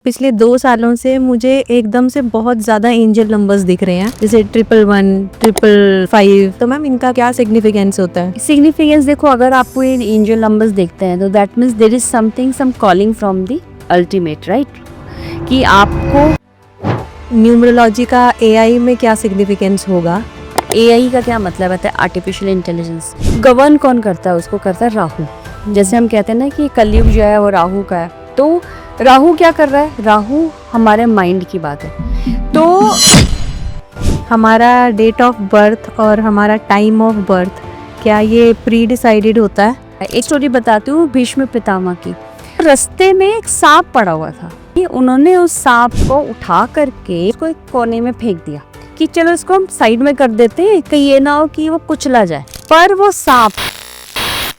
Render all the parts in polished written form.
पिछले 2 सालों से मुझे एकदम से बहुत ज़्यादा एंजल नंबर्स दिख रहे हैं, जैसे 111, 555। तो मैम इनका क्या सिग्निफिकेंस होता है? सिग्निफिकेंस देखो, अगर आपको ये एंजल नंबर्स देखते हैं तो that means there is something some calling from the ultimate, right? कि आपको न्यूमरोलॉजी का एआई में क्या सिग्निफिकेंस होगा? एआई का क्या मतलब है? आर्टिफिशियल इंटेलिजेंस गवर्न कौन करता है? उसको करता है राहु। जैसे हम कहते हैं ना कि कलयुग जो है वो राहु का है, तो राहु क्या कर रहा है? राहु हमारे माइंड की बात है। तो हमारा डेट ऑफ बर्थ और हमारा टाइम ऑफ बर्थ, क्या ये प्री डिसाइडेड होता है? एक स्टोरी बताती हूँ भीष्म पितामह की। रास्ते में एक सांप पड़ा हुआ था, उन्होंने उस सांप को उठा करके उसको एक कोने में फेंक दिया कि चलो इसको हम साइड में कर देते हैं, कहीं ये ना हो कि वो कुचला जाए। पर वो सांप।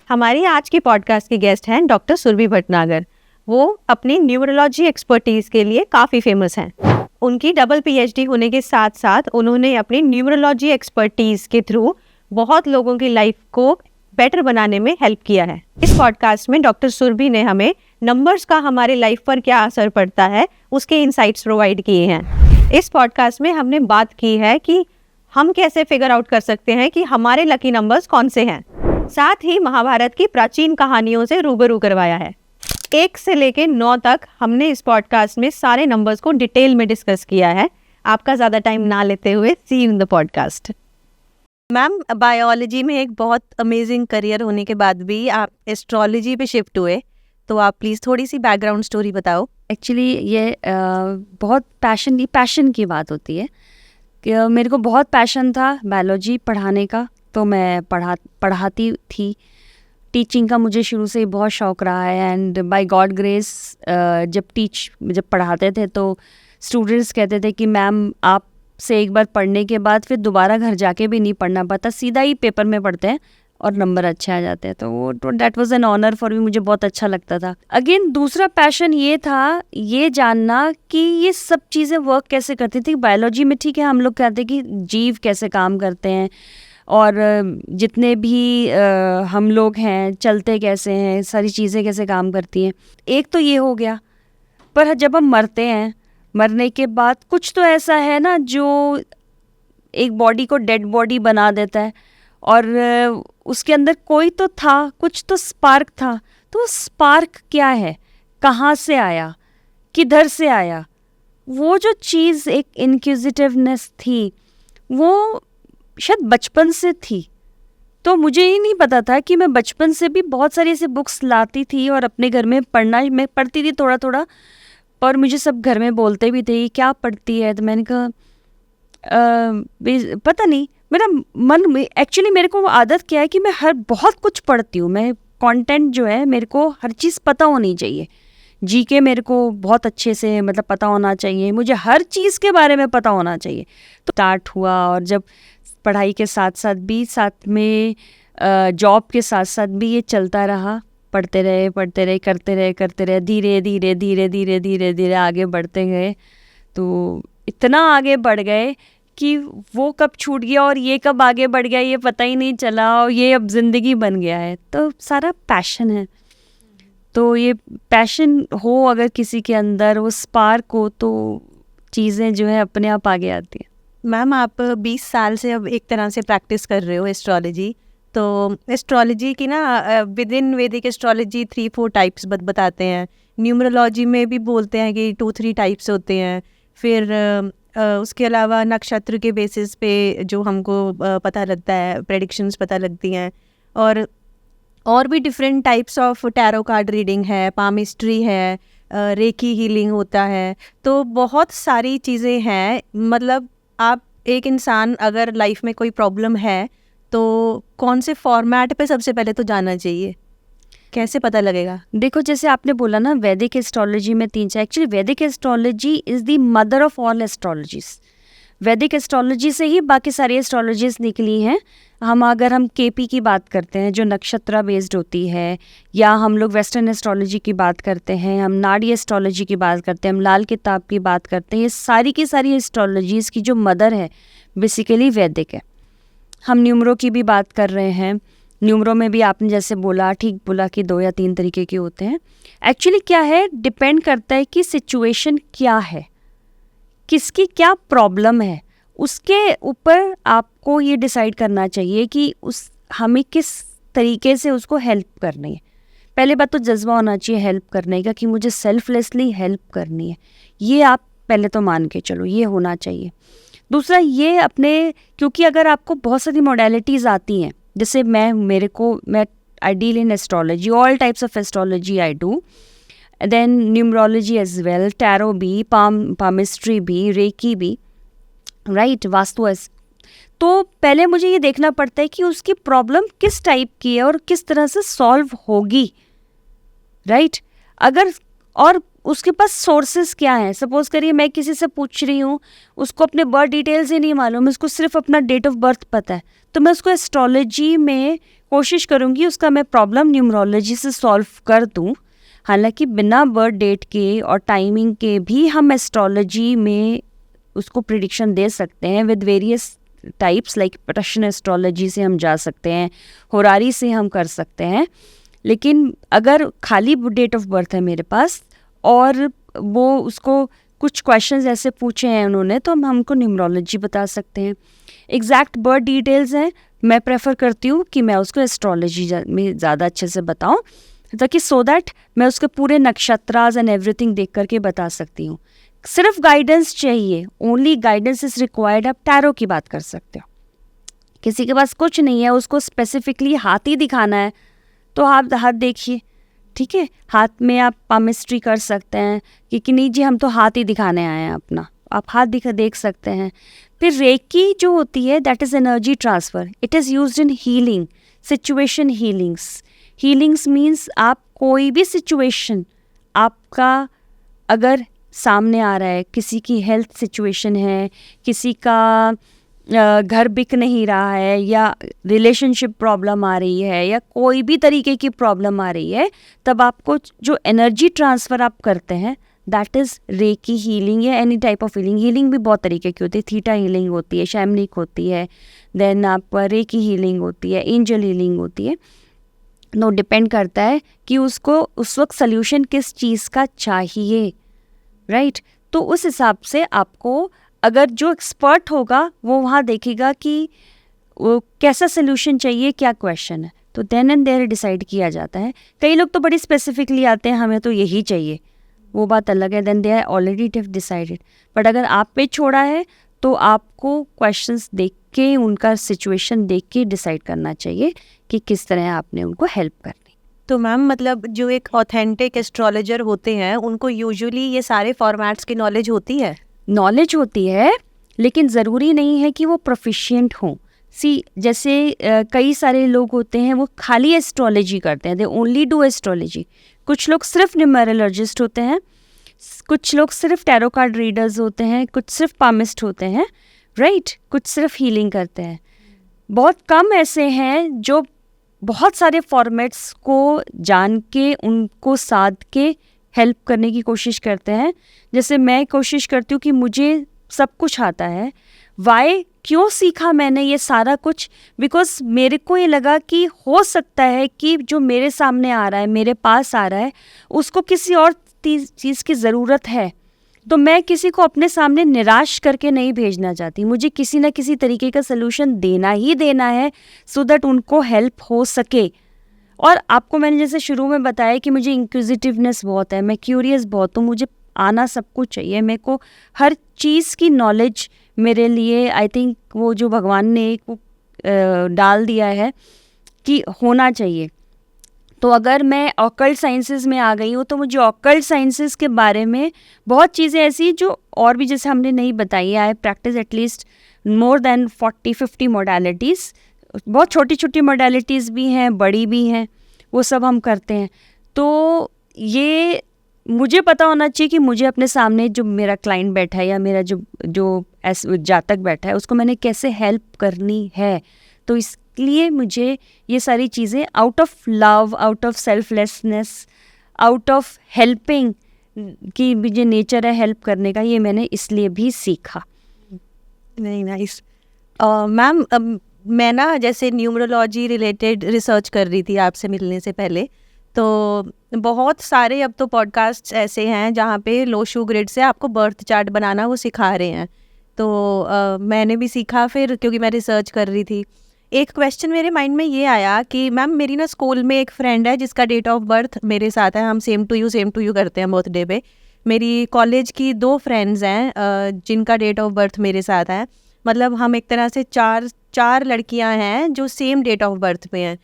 हमारी आज की पॉडकास्ट की गेस्ट हैं डॉक्टर सुरभि भटनागर। वो अपनी न्यूमरोलॉजी एक्सपर्टीज के लिए काफ़ी फेमस हैं। उनकी डबल पीएचडी होने के साथ साथ उन्होंने अपनी न्यूमरोलॉजी एक्सपर्टीज के थ्रू बहुत लोगों की लाइफ को बेटर बनाने में हेल्प किया है। इस पॉडकास्ट में डॉक्टर सुरभि ने हमें नंबर्स का हमारे लाइफ पर क्या असर पड़ता है उसके इंसाइट्स प्रोवाइड किए हैं। इस पॉडकास्ट में हमने बात की है कि हम कैसे फिगर आउट कर सकते हैं कि हमारे लकी नंबर्स कौन से हैं। साथ ही महाभारत की प्राचीन कहानियों से रूबरू करवाया है। 1 से लेकर 9 तक हमने इस पॉडकास्ट में सारे नंबर्स को डिटेल में डिस्कस किया है। आपका ज़्यादा टाइम ना लेते हुए see in the podcast. Ma'am, biology में एक बहुत अमेजिंग करियर होने के बाद भी आप एस्ट्रोलॉजी पे शिफ्ट हुए, तो आप प्लीज़ थोड़ी सी बैकग्राउंड स्टोरी बताओ। एक्चुअली ये बहुत पैशन की बात होती है कि मेरे को बहुत पैशन था बायोलॉजी पढ़ाने का, तो मैं पढ़ाती थी। टीचिंग का मुझे शुरू से ही बहुत शौक़ रहा है एंड बाय गॉड ग्रेस जब पढ़ाते थे तो स्टूडेंट्स कहते थे कि मैम आप से एक बार पढ़ने के बाद फिर दोबारा घर जाके भी नहीं पढ़ना पड़ता, सीधा ही पेपर में पढ़ते हैं और नंबर अच्छे आ जाते हैं। तो वो that was an honour for me, मुझे बहुत अच्छा लगता था। अगेन दूसरा पैशन ये था ये जानना कि ये सब चीज़ें वर्क कैसे करती थी बायोलॉजी में। ठीक है, हम लोग कहते हैं कि जीव कैसे काम करते हैं और जितने भी हम लोग हैं चलते कैसे हैं, सारी चीज़ें कैसे काम करती हैं। एक तो ये हो गया, पर जब हम मरते हैं, मरने के बाद कुछ तो ऐसा है ना जो एक बॉडी को डेड बॉडी बना देता है और उसके अंदर कोई तो था, कुछ तो स्पार्क था। तो स्पार्क क्या है, कहाँ से आया, किधर से आया? वो जो चीज़ एक इनक्विजिटिवनेस थी वो शायद बचपन से थी। तो मुझे ही नहीं पता था कि मैं बचपन से भी बहुत सारी ऐसी बुक्स लाती थी और अपने घर में मैं पढ़ती थी थोड़ा थोड़ा, पर मुझे सब घर में बोलते भी थे क्या पढ़ती है। तो मैंने कहा पता नहीं, मेरा मन में एक्चुअली मेरे को आदत क्या है कि मैं बहुत कुछ पढ़ती हूँ। मैं कंटेंट जो है मेरे को हर चीज़ पता होनी चाहिए। जीके मेरे को बहुत अच्छे से मतलब पता होना चाहिए, मुझे हर चीज़ के बारे में पता होना चाहिए। तो स्टार्ट हुआ और जब पढ़ाई के साथ साथ भी, साथ में जॉब के साथ साथ भी ये चलता रहा। पढ़ते रहे, करते रहे, धीरे धीरे आगे बढ़ते गए। तो इतना आगे बढ़ गए कि वो कब छूट गया और ये कब आगे बढ़ गया ये पता ही नहीं चला, और ये अब ज़िंदगी बन गया है। तो सारा पैशन है। तो ये पैशन हो अगर किसी के अंदर, वो स्पार्क हो, तो चीज़ें जो है अपने आप आगे आती हैं। मैम, आप 20 साल से अब एक तरह से प्रैक्टिस कर रहे हो एस्ट्रोलॉजी। तो एस्ट्रोलॉजी की ना विद इन वैदिक एस्ट्रोलॉजी 3-4 टाइप्स बताते हैं। न्यूमरोलॉजी में भी बोलते हैं कि 2-3 टाइप्स होते हैं। फिर उसके अलावा नक्षत्र के बेसिस पे जो हमको पता लगता है, प्रेडिक्शंस पता लगती हैं। और भी different types of tarot card reading है, पामिस्ट्री है, रेकी हीलिंग होता है। तो बहुत सारी चीज़ें हैं। मतलब आप एक इंसान अगर लाइफ में कोई प्रॉब्लम है तो कौन से फॉर्मेट पे सबसे पहले तो जाना चाहिए, कैसे पता लगेगा? देखो, जैसे आपने बोला ना वैदिक एस्ट्रोलॉजी में 3-4, actually Vedic astrology is the mother of all astrologies. Vedic astrology से ही बाकी सारी एस्ट्रोलॉजीज निकली हैं। अगर हम केपी की बात करते हैं जो नक्षत्र बेस्ड होती है, या हम लोग वेस्टर्न एस्ट्रोलॉजी की बात करते हैं, हम नाड़ी एस्ट्रोलॉजी की बात करते हैं, हम लाल किताब की बात करते हैं, ये सारी की सारी एस्ट्रोलॉजीज़ की जो मदर है बेसिकली वैदिक है। हम न्यूमरो की भी बात कर रहे हैं न्यूमरो में भी आपने जैसे बोला, ठीक बोला कि 2 या 3 तरीके के होते हैं। एक्चुअली क्या है, डिपेंड करता है कि सिचुएशन क्या है, किसकी क्या प्रॉब्लम है, उसके ऊपर आपको ये डिसाइड करना चाहिए कि हमें किस तरीके से उसको हेल्प करनी है। पहले बात तो जज्बा होना चाहिए हेल्प करने का कि मुझे सेल्फलेसली हेल्प करनी है, ये आप पहले तो मान के चलो, ये होना चाहिए। दूसरा ये अपने, क्योंकि अगर आपको बहुत सारी मॉडलिटीज़ आती हैं, जैसे मैं I deal in astrology, all types of astrology I do, then numerology as well, tarot भी, पामिस्ट्री भी, रेकी भी, राइट, वास्तु एस। तो पहले मुझे ये देखना पड़ता है कि उसकी प्रॉब्लम किस टाइप की है और किस तरह से सॉल्व होगी, राइट। अगर और उसके पास सोर्सेज क्या हैं, सपोज करिए मैं किसी से पूछ रही हूँ, उसको अपने बर्थ डिटेल्स ही नहीं मालूम, उसको सिर्फ अपना डेट ऑफ बर्थ पता है, तो मैं उसको एस्ट्रोलॉजी में कोशिश करूँगी उसका मैं प्रॉब्लम न्यूमरोलॉजी से सॉल्व कर दूँ। हालांकि बिना बर्थ डेट के और टाइमिंग के भी हम एस्ट्रोलॉजी में उसको प्रिडिक्शन दे सकते हैं with various types, like Russian astrology से हम जा सकते हैं, होरारी से हम कर सकते हैं। लेकिन अगर खाली डेट ऑफ बर्थ है मेरे पास और वो उसको कुछ क्वेश्चंस ऐसे पूछे हैं उन्होंने, तो हम हमको न्यूमरोलॉजी बता सकते हैं। एग्जैक्ट बर्थ डिटेल्स हैं, मैं प्रेफर करती हूँ कि मैं उसको एस्ट्रोलॉजी में ज़्यादा अच्छे से बताऊँ, ताकि सो दैट मैं उसके पूरे नक्षत्रास एंड एवरीथिंग देख करके बता सकती हूँ। सिर्फ गाइडेंस चाहिए, ओनली गाइडेंस इज रिक्वायर्ड। आप टैरो की बात कर सकते हो, किसी के पास कुछ नहीं है, उसको स्पेसिफिकली हाथ ही दिखाना है, तो आप हाथ देखिए, ठीक है, हाथ में आप पामिस्ट्री कर सकते हैं कि नहीं जी हम तो हाथ ही दिखाने आए हैं अपना, आप हाथ देख सकते हैं। फिर रेकी जो होती है that is energy transfer, it is used in healing, situation healings means आप कोई भी सिचुएशन आपका अगर सामने आ रहा है, किसी की हेल्थ सिचुएशन है, किसी का घर बिक नहीं रहा है, या रिलेशनशिप प्रॉब्लम आ रही है, या कोई भी तरीके की प्रॉब्लम आ रही है, तब आपको जो एनर्जी ट्रांसफ़र आप करते हैं दैट इज़ रेकी हीलिंग, या एनी टाइप ऑफ हीलिंग भी बहुत तरीके की होती है। थीटा हीलिंग होती है, शैमनिक होती है, देन आप रेकी हीलिंग होती है, एंजल हीलिंग होती है। नो डिपेंड करता है कि उसको उस वक्त सल्यूशन किस चीज़ का चाहिए, राइट। तो उस हिसाब से आपको, अगर जो एक्सपर्ट होगा वो वहाँ देखेगा कि वो कैसा सल्यूशन चाहिए, क्या क्वेश्चन है, तो देन एंड देयर डिसाइड किया जाता है। कई लोग तो बड़ी स्पेसिफिकली आते हैं हमें तो यही चाहिए, वो बात अलग है, then they are already decided. But अगर आप पे छोड़ा है तो आपको क्वेश्चंस देख के, उनका सिचुएशन देख के डिसाइड करना चाहिए कि किस तरह आपने उनको हेल्प करनी। तो मैम मतलब जो एक ऑथेंटिक एस्ट्रोलॉजर होते हैं उनको यूजुअली ये सारे फॉर्मेट्स की नॉलेज होती है? नॉलेज होती है, लेकिन ज़रूरी नहीं है कि वो प्रोफिशिएंट हों। जैसे कई सारे लोग होते हैं वो खाली एस्ट्रोलॉजी करते हैं, दे ओनली डू एस्ट्रोलॉजी। कुछ लोग सिर्फ न्यूमरोलॉजिस्ट होते हैं, कुछ लोग सिर्फ टैरो कार्ड रीडर्स होते हैं, कुछ सिर्फ पामिस्ट होते हैं, राइट, कुछ सिर्फ हीलिंग करते हैं। बहुत कम ऐसे हैं जो बहुत सारे फॉर्मेट्स को जान के उनको साध के हेल्प करने की कोशिश करते हैं। जैसे मैं कोशिश करती हूँ कि मुझे सब कुछ आता है। वाई, क्यों सीखा मैंने ये सारा कुछ? बिकॉज मेरे को ये लगा कि हो सकता है कि जो मेरे सामने आ रहा है, मेरे पास आ रहा है, उसको किसी और चीज़ की ज़रूरत है, तो मैं किसी को अपने सामने निराश करके नहीं भेजना चाहती। मुझे किसी न किसी तरीके का सलूशन देना ही देना है सो दैट उनको हेल्प हो सके। और आपको मैंने जैसे शुरू में बताया कि मुझे इंक्विजिटिवनेस बहुत है, मैं क्यूरियस बहुत हूँ, मुझे आना सब कुछ चाहिए, मेरे को हर चीज़ की नॉलेज मेरे लिए, आई थिंक वो जो भगवान ने एक डाल दिया है कि होना चाहिए। तो अगर मैं ऑकल्ट साइंसेस में आ गई हूँ तो मुझे ऑकल्ट साइंसेस के बारे में बहुत चीज़ें ऐसी जो और भी जैसे हमने नहीं बताई है। I practice at least more than 40-50 modalities, बहुत छोटी छोटी मोडालिटीज़ भी हैं, बड़ी भी हैं, वो सब हम करते हैं। तो ये मुझे पता होना चाहिए कि मुझे अपने सामने जो मेरा क्लाइंट बैठा है या मेरा जो जातक बैठा है उसको मैंने कैसे हेल्प करनी है। तो इसलिए मुझे ये सारी चीज़ें out of love, out of selflessness, out of helping की जो नेचर है हेल्प करने का, ये मैंने इसलिए भी सीखा। Very nice. मैम मैं ना जैसे न्यूमरोलॉजी रिलेटेड रिसर्च कर रही थी आपसे मिलने से पहले, तो बहुत सारे अब तो पॉडकास्ट ऐसे हैं जहाँ पे लोशो ग्रिड से आपको बर्थ चार्ट बनाना वो सिखा रहे हैं। तो मैंने भी सीखा फिर, क्योंकि मैं रिसर्च कर रही थी। एक क्वेश्चन मेरे माइंड में ये आया कि मैम मेरी ना स्कूल में एक फ्रेंड है जिसका डेट ऑफ बर्थ मेरे साथ है, हम सेम टू यू करते हैं बर्थडे पे। मेरी कॉलेज की 2 फ्रेंड्स हैं जिनका डेट ऑफ बर्थ मेरे साथ है। मतलब हम एक तरह से चार लड़कियां हैं जो सेम डेट ऑफ बर्थ पे हैं।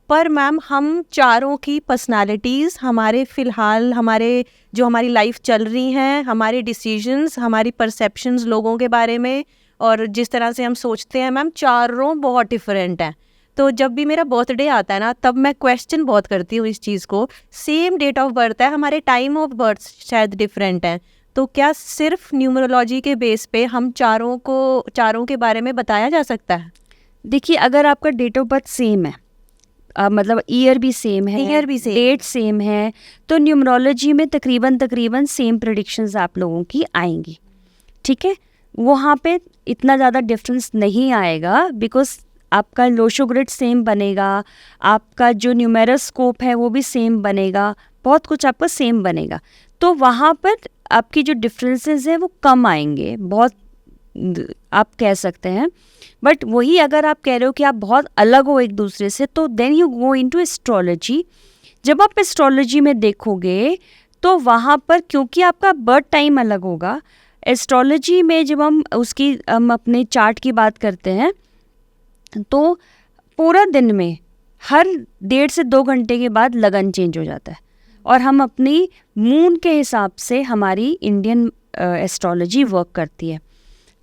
पर मैम हम चारों की पर्सनालिटीज़, हमारे फ़िलहाल हमारी लाइफ चल रही हैं, हमारे डिसीजंस, हमारी परसेप्शंस लोगों के बारे में और जिस तरह से हम सोचते हैं मैम, चारों बहुत डिफरेंट हैं। तो जब भी मेरा बर्थडे आता है ना, तब मैं क्वेश्चन बहुत करती हूँ इस चीज़ को। सेम डेट ऑफ बर्थ है, हमारे टाइम ऑफ बर्थ शायद डिफरेंट है, तो क्या सिर्फ न्यूमरोलॉजी के बेस पे हम चारों के बारे में बताया जा सकता है? देखिए, अगर आपका डेट ऑफ बर्थ सेम है, मतलब ईयर भी सेम है, डेट सेम है, तो न्यूमरोलॉजी में तकरीबन सेम प्रेडिक्शंस आप लोगों की आएंगी। ठीक है, वहाँ पे इतना ज़्यादा डिफरेंस नहीं आएगा, बिकॉज आपका लोशो ग्रिड सेम बनेगा, आपका जो न्यूमेरोस्कोप है वो भी सेम बनेगा, बहुत कुछ आपका सेम बनेगा। तो वहाँ पर आपकी जो डिफरेंसेस हैं वो कम आएंगे, बहुत आप कह सकते हैं। बट वही अगर आप कह रहे हो कि आप बहुत अलग हो एक दूसरे से, तो then you go into astrology. जब आप एस्ट्रोलॉजी में देखोगे तो वहाँ पर, क्योंकि आपका बर्थ टाइम अलग होगा, एस्ट्रोलॉजी में जब हम अपने चार्ट की बात करते हैं तो पूरा दिन में हर 1.5 से 2 घंटे के बाद लगन चेंज हो जाता है, और हम अपनी मून के हिसाब से, हमारी इंडियन एस्ट्रोलॉजी वर्क करती है।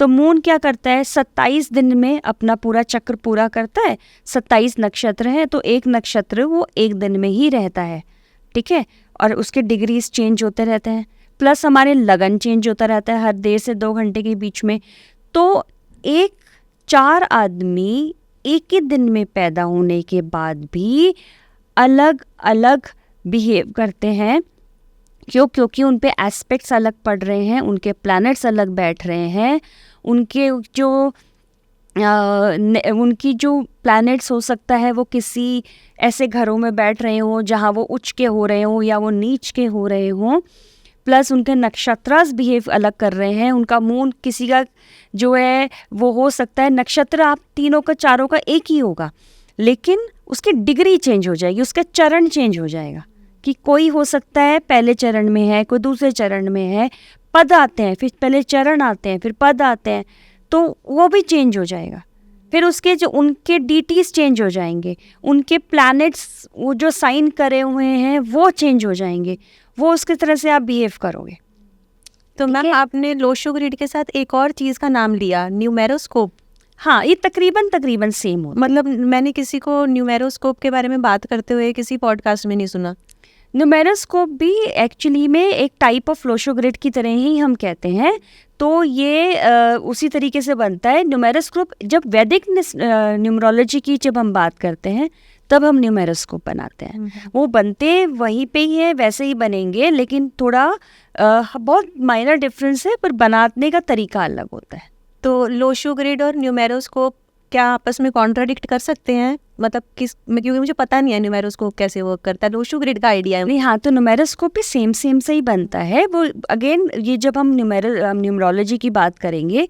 तो मून क्या करता है, 27 दिन में अपना पूरा चक्र पूरा करता है। 27 नक्षत्र हैं, तो एक नक्षत्र वो एक दिन में ही रहता है। ठीक है, और उसके डिग्रीज चेंज होते रहते हैं, प्लस हमारे लगन चेंज होता रहता है हर 1.5 से 2 घंटे के बीच में। तो 4 आदमी एक ही दिन में पैदा होने के बाद भी अलग अलग बिहेव करते हैं। क्योंकि उन पे एस्पेक्ट्स अलग पड़ रहे हैं, उनके प्लैनेट्स अलग बैठ रहे हैं, उनकी जो प्लैनेट्स हो सकता है वो किसी ऐसे घरों में बैठ रहे हों जहाँ वो उच्च के हो रहे हों या वो नीच के हो रहे हों, प्लस उनके नक्षत्रास बिहेव अलग कर रहे हैं। उनका मून किसी का जो है वो हो सकता है, नक्षत्र आप तीनों का चारों का एक ही होगा, लेकिन उसकी डिग्री चेंज हो जाएगी, उसका चरण चेंज हो जाएगा। कि कोई हो सकता है पहले चरण में है, कोई दूसरे चरण में है, पद आते हैं, फिर पहले चरण आते हैं, फिर पद आते हैं, तो वो भी चेंज हो जाएगा। फिर उसके जो उनके डीटीज चेंज हो जाएंगे, उनके प्लैनेट्स वो जो साइन करे हुए हैं वो चेंज हो जाएंगे, वो उसकी तरह से आप बिहेव करोगे। तो मैम आपने लोशो ग्रिड के साथ एक और चीज़ का नाम लिया, न्यूमेरोस्कोप। हाँ, ये तकरीबन सेम हो। मतलब मैंने किसी को न्यूमेरोस्कोप के बारे में बात करते हुए किसी पॉडकास्ट में नहीं सुना। न्यूमेरोस्कोप भी एक्चुअली में एक टाइप ऑफ लोशो ग्रिड की तरह ही हम कहते हैं। तो ये उसी तरीके से बनता है न्यूमेरोस्कोप। जब वैदिक न्यूमरोलॉजी की जब हम बात करते हैं तब हम न्यूमेरोस्कोप बनाते हैं। वो बनते वहीं पे ही है, वैसे ही बनेंगे, लेकिन थोड़ा बहुत माइनर डिफरेंस है, पर बनाने का तरीका अलग होता है। तो लोशो ग्रिड और न्यूमेरोस्कोप क्या आपस में कॉन्ट्राडिक्ट कर सकते हैं? मतलब क्योंकि मुझे पता नहीं है न्यूमेरोस्कोप कैसे वर्क करता है, लोशो ग्रिड का आइडिया है नहीं। हाँ, तो न्यूमेरोस्कोप भी सेम से ही बनता है। वो अगेन, ये जब हम न्यूमरोलॉजी की बात करेंगे,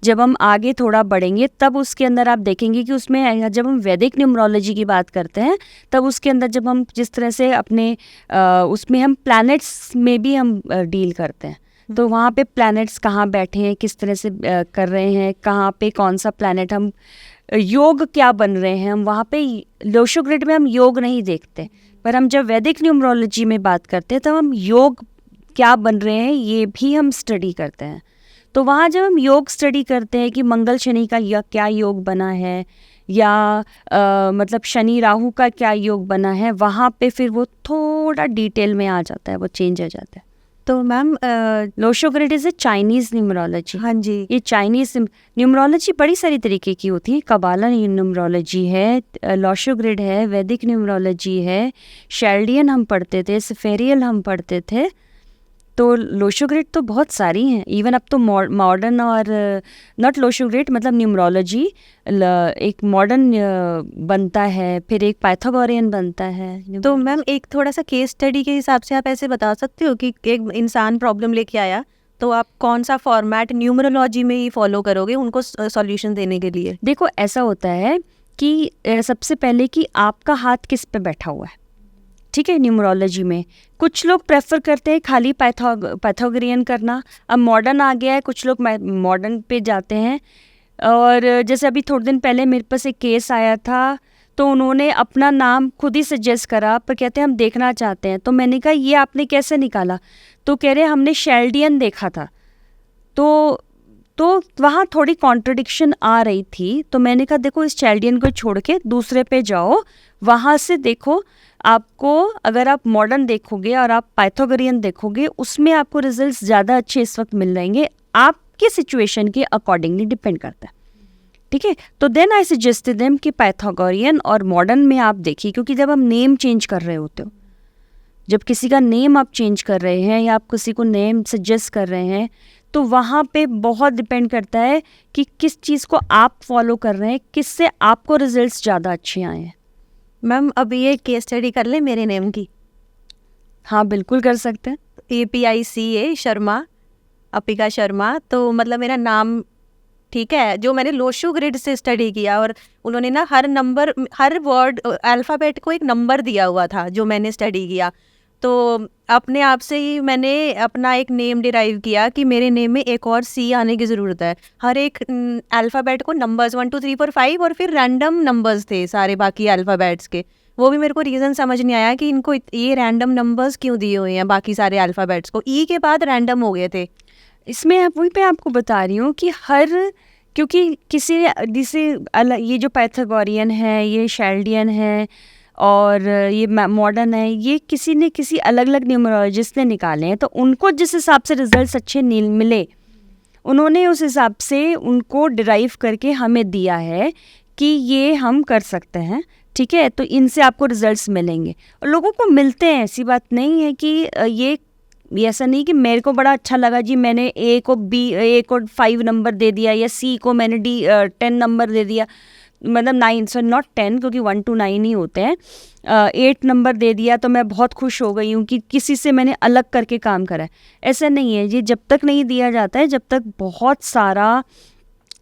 जब हम आगे थोड़ा बढ़ेंगे, तब उसके अंदर आप देखेंगे कि उसमें जब हम वैदिक न्यूमरोलॉजी की बात करते हैं, तब उसके अंदर जब हम जिस तरह से अपने उसमें हम प्लैनेट्स में भी हम डील करते हैं। तो वहाँ पे प्लैनेट्स कहाँ बैठे हैं, किस तरह से कर रहे हैं, कहाँ पे कौन सा प्लैनेट, हम योग क्या बन रहे हैं, हम वहाँ पे लोशो ग्रिड में हम योग नहीं देखते, पर हम जब वैदिक न्यूमरोलॉजी में बात करते हैं तब हम योग क्या बन रहे हैं ये भी हम स्टडी करते हैं। तो वहाँ जब हम योग स्टडी करते हैं कि मंगल शनि का क्या योग बना है, या मतलब शनि राहु का क्या योग बना है, वहाँ पे फिर वो थोड़ा डिटेल में आ जाता है, वो चेंज हो जाता है। तो ma'am Lo Shu grid is a Chinese numerology. हाँ जी, ये चाइनीज़ न्यूमरोलॉजी बड़ी सारी तरीके की होती है। कबाला न्यूमरोलॉजी है, लोशो ग्रिड है, वैदिक न्यूमरोलॉजी है, शेल्डियन हम पढ़ते थे, सफेरियल हम पढ़ते थे, तो लोशोग्रिड तो बहुत सारी हैं, इवन अब तो मॉडर्न और नॉट लोशोग्रिड मतलब न्यूमरोलॉजी एक मॉडर्न बनता है, फिर एक पाइथागोरियन बनता है। तो मैम एक थोड़ा सा केस स्टडी के हिसाब से आप ऐसे बता सकते हो कि एक इंसान प्रॉब्लम लेके आया तो आप कौन सा फॉर्मेट न्यूमरोलॉजी में ही फॉलो करोगे उनको सॉल्यूशन देने के लिए? देखो ऐसा होता है कि सबसे पहले कि आपका हाथ किस पे बैठा हुआ है, ठीक है। न्यूमरोलॉजी में कुछ लोग प्रेफर करते हैं खाली पाइथागोरियन करना, अब मॉडर्न आ गया है, कुछ लोग मॉडर्न पे जाते हैं। और जैसे अभी थोड़े दिन पहले मेरे पास एक केस आया था, तो उन्होंने अपना नाम खुद ही सजेस्ट करा, पर कहते हैं हम देखना चाहते हैं। तो मैंने कहा ये आपने कैसे निकाला? तो कह रहे हमने शेल्डियन देखा था। तो वहाँ थोड़ी कॉन्ट्रडिक्शन आ रही थी, तो मैंने कहा देखो इस शेल्डियन को छोड़ के दूसरे पे जाओ, वहाँ से देखो। आपको अगर आप मॉडर्न देखोगे और आप पाइथागोरियन देखोगे, उसमें आपको रिजल्ट्स ज़्यादा अच्छे इस वक्त मिल रहेंगे, आपके सिचुएशन के अकॉर्डिंगली डिपेंड करता है, ठीक है। तो देन आई सजेस्टेड देम कि पाइथागोरियन और मॉडर्न में आप देखिए, क्योंकि जब हम नेम चेंज कर रहे होते हो, जब किसी का नेम आप चेंज कर रहे हैं या आप किसी को नेम सजेस्ट कर रहे हैं, तो वहाँ पे बहुत डिपेंड करता है कि किस चीज़ को आप फॉलो कर रहे हैं, किससे आपको रिजल्ट्स ज़्यादा अच्छे आए हैं। मैम अभी ये केस स्टडी कर ले मेरे नेम की। हाँ बिल्कुल कर सकते हैं। APICA शर्मा, अपिका शर्मा। तो मतलब मेरा नाम ठीक है, जो मैंने लोशो ग्रिड से स्टडी किया, और उन्होंने ना हर वर्ड अल्फ़ाबेट को एक नंबर दिया हुआ था जो मैंने स्टडी किया। तो अपने आप से ही मैंने अपना एक नेम डिराइव किया कि मेरे नेम में एक और C आने की ज़रूरत है। हर एक अल्फ़ाबेट को नंबर्स 1 2 3 4 5 और फिर रैंडम नंबर्स थे सारे बाकी अल्फ़ाबेट्स के। वो भी मेरे को रीज़न समझ नहीं आया कि इनको ये रैंडम नंबर्स क्यों दिए हुए हैं बाकी सारे अल्फ़ाबेट्स को। E के बाद रैंडम हो गए थे। इसमें वही पे आपको बता रही हूँ कि क्योंकि किसी जैसे ये जो पाइथागोरियन है, ये शेल्डियन है और ये मॉडर्न है, ये किसी ने किसी अलग अलग न्यूमरोलॉजिस्ट ने निकाले हैं, तो उनको जिस हिसाब से रिजल्ट्स अच्छे मिले, उन्होंने उस हिसाब से उनको डिराइव करके हमें दिया है कि ये हम कर सकते हैं, ठीक है। तो इनसे आपको रिजल्ट्स मिलेंगे और लोगों को मिलते हैं, ऐसी बात नहीं है कि ये ऐसा नहीं कि मेरे को बड़ा अच्छा लगा जी मैंने ए को 5 नंबर दे दिया, या C को मैंने 10 नंबर दे दिया, मतलब 9 सो नॉट 10 क्योंकि 1 to 9 ही होते हैं, 8 नंबर दे दिया तो मैं बहुत खुश हो गई हूँ कि किसी से मैंने अलग करके काम करा है। ऐसा नहीं है, ये जब तक नहीं दिया जाता है जब तक बहुत सारा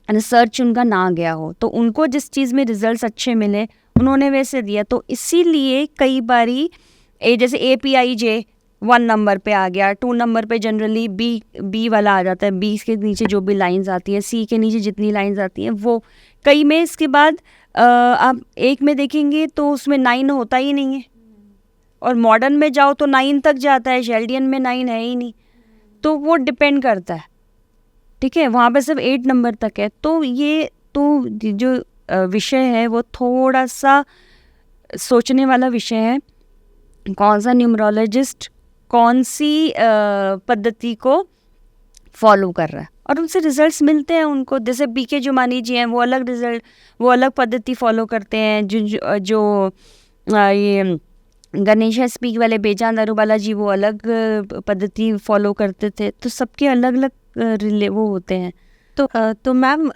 रिसर्च उनका ना गया हो। तो उनको जिस चीज़ में रिजल्ट्स अच्छे मिले उन्होंने वैसे दिया। तो इसीलिए कई बारी जैसे APIJ 1 नंबर पे आ गया, 2 नंबर पे जनरली बी वाला आ जाता है, B के नीचे जो भी लाइंस आती है, C के नीचे जितनी लाइंस आती हैं वो कई में। इसके बाद आप एक में देखेंगे तो उसमें 9 होता ही नहीं है, और मॉडर्न में जाओ तो 9 तक जाता है, शेल्डियन में 9 है ही नहीं। तो वो डिपेंड करता है, ठीक है, वहाँ पे सिर्फ 8 नंबर तक है। तो ये तो जो विषय है वो थोड़ा सा सोचने वाला विषय है, कौन सा न्यूमरोलॉजिस्ट कौन सी पद्धति को फॉलो कर रहा है, और उनसे रिजल्ट्स मिलते हैं उनको। जैसे BK जुमानी जी हैं, वो अलग पद्धति फॉलो करते हैं। जो ये गणेश स्पीक वाले बेजान दारूबाला जी, वो अलग पद्धति फॉलो करते थे। तो सबके अलग अलग वो होते हैं। तो मैम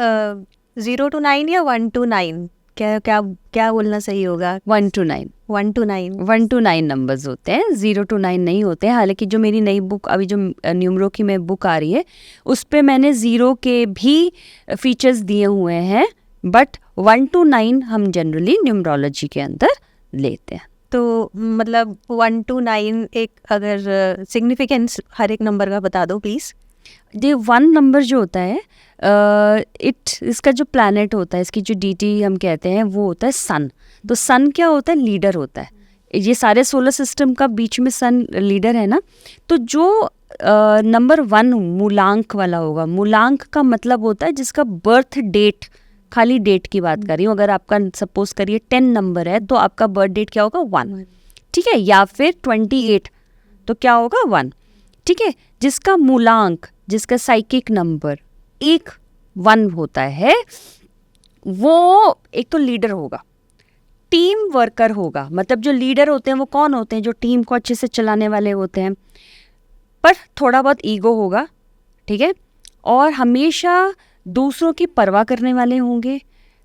0 to 9 या 1 to 9 क्या बोलना सही होगा? 1 to 9 1 to 9 1 to 9 नंबर्स होते हैं, 0 to 9 नहीं होते हैं। हालांकि जो मेरी नई बुक अभी जो न्यूमरो की में बुक आ रही है उस पे मैंने 0 के भी फीचर्स दिए हुए हैं, बट 1 to 9 हम जनरली न्यूमरोलॉजी के अंदर लेते हैं। तो मतलब 1 to 9 एक अगर सिग्निफिकेंस हर एक नंबर का बता दो प्लीज़। ये 1 नंबर जो होता है इसका जो प्लैनेट होता है, इसकी जो DT हम कहते हैं वो होता है सन। तो सन क्या होता है? लीडर होता है। ये सारे सोलर सिस्टम का बीच में सन लीडर है ना। तो जो नंबर 1 मूलांक वाला होगा, मूलांक का मतलब होता है जिसका बर्थ डेट, खाली डेट की बात कर रही हूँ, अगर आपका सपोज करिए 10 नंबर है तो आपका बर्थ डेट क्या होगा? 1, ठीक है। या फिर 28 तो क्या होगा? 1, ठीक है। जिसका मूलांक, जिसका साइकिक नंबर 1 होता है, वो एक तो लीडर होगा, टीम वर्कर होगा। मतलब जो लीडर होते हैं वो कौन होते हैं? जो टीम को अच्छे से चलाने वाले होते हैं। पर थोड़ा बहुत ईगो होगा, ठीक है, और हमेशा दूसरों की परवाह करने वाले होंगे,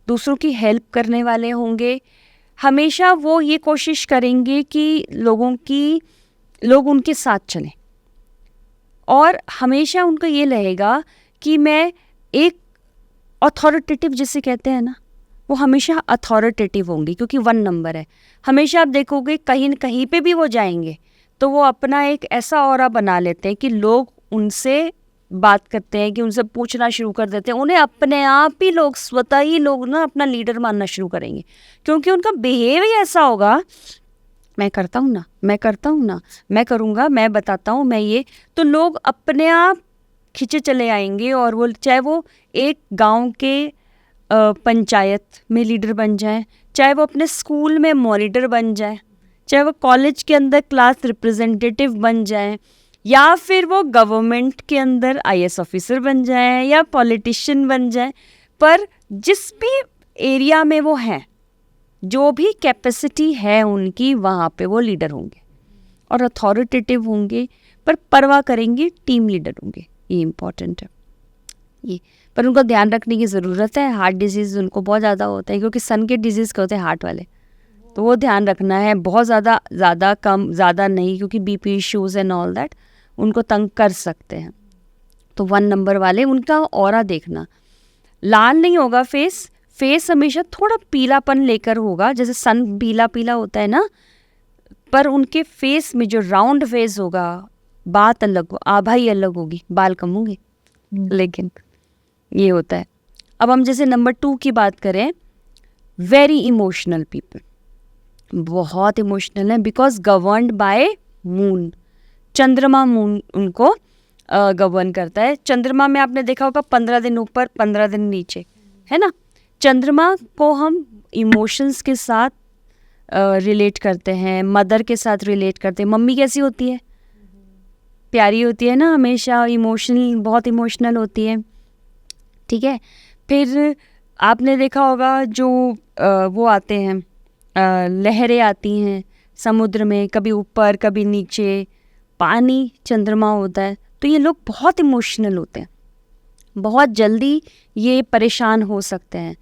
दूसरों की हेल्प करने वाले होंगे। हमेशा वो ये कोशिश करेंगे कि लोग उनके साथ चलें, और हमेशा उनका ये रहेगा कि मैं एक अथॉरिटेटिव जिसे कहते हैं ना, वो हमेशा अथॉरिटेटिव होंगी, क्योंकि 1 नंबर है। हमेशा आप देखोगे कहीं न कहीं पे भी वो जाएंगे तो वो अपना एक ऐसा ऑरा बना लेते हैं कि लोग उनसे बात करते हैं, कि उनसे पूछना शुरू कर देते हैं। उन्हें अपने आप ही लोग, स्वतः ही लोग ना अपना लीडर मानना शुरू करेंगे, क्योंकि उनका बिहेव ही ऐसा होगा, मैं करता हूँ ना, मैं करता हूँ ना, मैं करूँगा, मैं बताता हूँ, मैं ये, तो लोग अपने आप खींचे चले आएंगे। और वो चाहे वो एक गांव के पंचायत में लीडर बन जाए, चाहे वो अपने स्कूल में मॉनिटर बन जाए, चाहे वो कॉलेज के अंदर क्लास रिप्रेजेंटेटिव बन जाए, या फिर वो गवर्नमेंट के अंदर IAS ऑफिसर बन जाए या पॉलिटिशियन बन जाए, पर जिस भी एरिया में वो हैं, जो भी कैपेसिटी है उनकी, वहाँ पे वो लीडर होंगे और अथॉरिटेटिव होंगे, पर परवाह करेंगे, टीम लीडर होंगे। ये इम्पॉर्टेंट है ये, पर उनको ध्यान रखने की ज़रूरत है। हार्ट डिजीज़ उनको बहुत ज़्यादा होता है, क्योंकि सन के डिजीज़ के होते हैं हार्ट वाले, तो वो ध्यान रखना है। बहुत ज़्यादा कम, ज़्यादा नहीं, क्योंकि BP issues and all that उनको तंग कर सकते हैं। तो 1 नंबर वाले, उनका ऑरा देखना, लाल नहीं होगा फेस हमेशा थोड़ा पीलापन लेकर होगा, जैसे सन पीला पीला होता है ना, पर उनके फेस में जो राउंड फेस होगा, बात अलग, आभा ही अलग होगी, बाल कम होंगे, लेकिन ये होता है। अब हम जैसे नंबर 2 की बात करें, वेरी इमोशनल पीपल, बहुत इमोशनल है, बिकॉज गवर्न्ड बाय मून, चंद्रमा मून उनको गवर्न करता है। चंद्रमा में आपने देखा होगा 15 दिन ऊपर 15 दिन नीचे, है ना। चंद्रमा को हम इमोशंस के साथ रिलेट करते हैं, मदर के साथ रिलेट करते हैं। मम्मी कैसी होती है, प्यारी होती है ना, हमेशा इमोशनल, बहुत इमोशनल होती है, ठीक है। फिर आपने देखा होगा जो वो आते हैं, लहरें आती हैं समुद्र में, कभी ऊपर कभी नीचे, पानी चंद्रमा होता है। तो ये लोग बहुत इमोशनल होते हैं, बहुत जल्दी ये परेशान हो सकते हैं,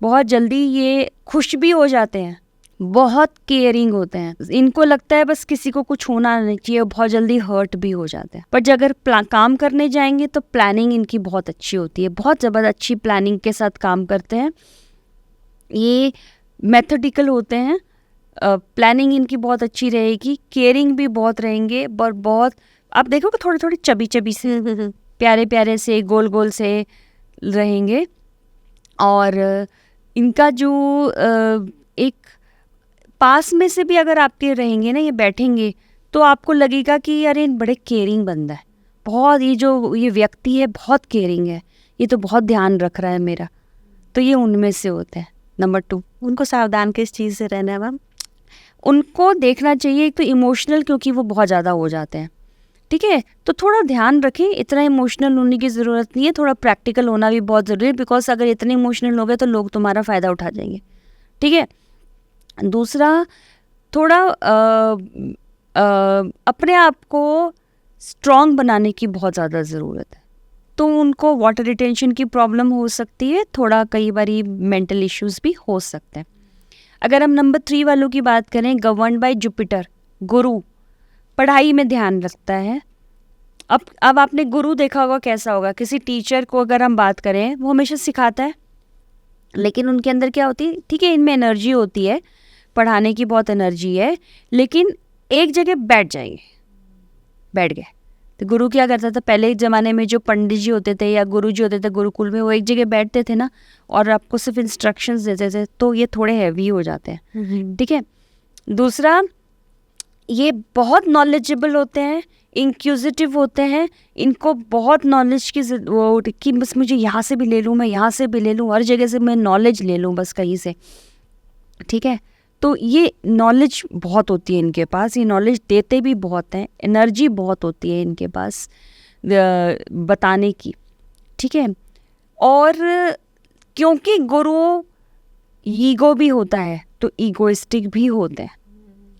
बहुत जल्दी ये खुश भी हो जाते हैं, बहुत केयरिंग होते हैं। इनको लगता है बस किसी को कुछ होना नहीं चाहिए, बहुत जल्दी हर्ट भी हो जाते हैं। पर अगर काम करने जाएंगे तो प्लानिंग इनकी बहुत अच्छी होती है, बहुत ज़बरदस्त अच्छी प्लानिंग के साथ काम करते हैं। ये मेथोडिकल होते हैं, प्लानिंग इनकी बहुत अच्छी रहेगी, केयरिंग भी बहुत रहेंगे, और बहुत आप देखोगे थोड़े थोड़े चबी से, प्यारे प्यारे से, गोल गोल से रहेंगे। और इनका जो एक पास में से भी अगर आपके रहेंगे ना, ये बैठेंगे, तो आपको लगेगा कि अरे बड़े केयरिंग बंदा है, बहुत, ये व्यक्ति है बहुत केयरिंग है, ये तो बहुत ध्यान रख रहा है मेरा। तो ये उनमें से होता है। नंबर 2, उनको सावधान किस चीज़ से रहना है मैम? उनको देखना चाहिए, एक तो इमोशनल, क्योंकि वो बहुत ज़्यादा हो जाते हैं, ठीक है, तो थोड़ा ध्यान रखें, इतना इमोशनल होने की ज़रूरत नहीं है, थोड़ा प्रैक्टिकल होना भी बहुत ज़रूरी है, बिकॉज अगर इतने इमोशनल हो गए तो लोग तुम्हारा फ़ायदा उठा जाएंगे, ठीक है। दूसरा, थोड़ा अपने आप को स्ट्रॉन्ग बनाने की बहुत ज़्यादा ज़रूरत है, तो उनको वाटर रिटेंशन की प्रॉब्लम हो सकती है, थोड़ा कई बारी मेंटल इश्यूज़ भी हो सकते हैं। अगर हम नंबर 3 वालों की बात करें, गवर्न्ड बाय जुपिटर, गुरु, पढ़ाई में ध्यान रखता है। अब आपने गुरु देखा होगा कैसा होगा, किसी टीचर को अगर हम बात करें, वो हमेशा सिखाता है, लेकिन उनके अंदर क्या होती है, ठीक है, इनमें एनर्जी होती है, पढ़ाने की बहुत एनर्जी है, लेकिन एक जगह बैठ गए। तो गुरु क्या करता था, पहले ज़माने में जो पंडित जी होते थे या गुरु जी होते थे गुरुकुल में, वो एक जगह बैठते थे ना, और आपको सिर्फ इंस्ट्रक्शंस देते थे, तो ये थोड़े हैवी हो जाते हैं, ठीक है। दूसरा, ये बहुत नॉलेजेबल होते हैं, इंक्यूजिटिव होते हैं, इनको बहुत नॉलेज की वो कि बस मुझे यहाँ से भी ले लूँ, मैं यहाँ से भी ले लूँ, हर जगह से मैं नॉलेज ले लूँ बस कहीं से, ठीक है। तो ये नॉलेज बहुत होती है इनके पास, ये नॉलेज देते भी बहुत हैं, एनर्जी बहुत होती है इनके पास बताने की, ठीक है। और क्योंकि गुरु ईगो भी होता है, तो ईगोइस्टिक भी होते हैं।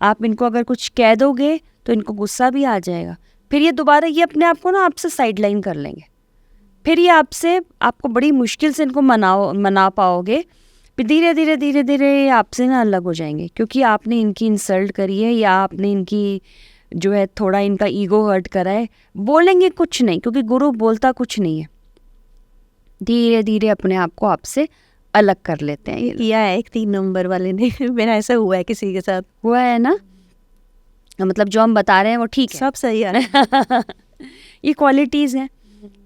आप इनको अगर कुछ कह दोगे तो इनको गुस्सा भी आ जाएगा, फिर ये दोबारा ये अपने आप को ना आपसे साइडलाइन कर लेंगे, फिर ये आपको बड़ी मुश्किल से इनको मना पाओगे, फिर धीरे धीरे धीरे धीरे ये आपसे ना अलग हो जाएंगे, क्योंकि आपने इनकी इंसल्ट करी है या आपने इनकी जो है थोड़ा इनका ईगो हर्ट करा है। बोलेंगे कुछ नहीं, क्योंकि गुरु बोलता कुछ नहीं है, धीरे धीरे अपने आप को आपसे अलग कर लेते हैं। ये किया है एक 3 नंबर वाले ने मेरा ऐसा हुआ है किसी के साथ। हुआ है ना, मतलब जो हम बता रहे हैं वो ठीक है, सब सही है। ये क्वालिटीज़ हैं,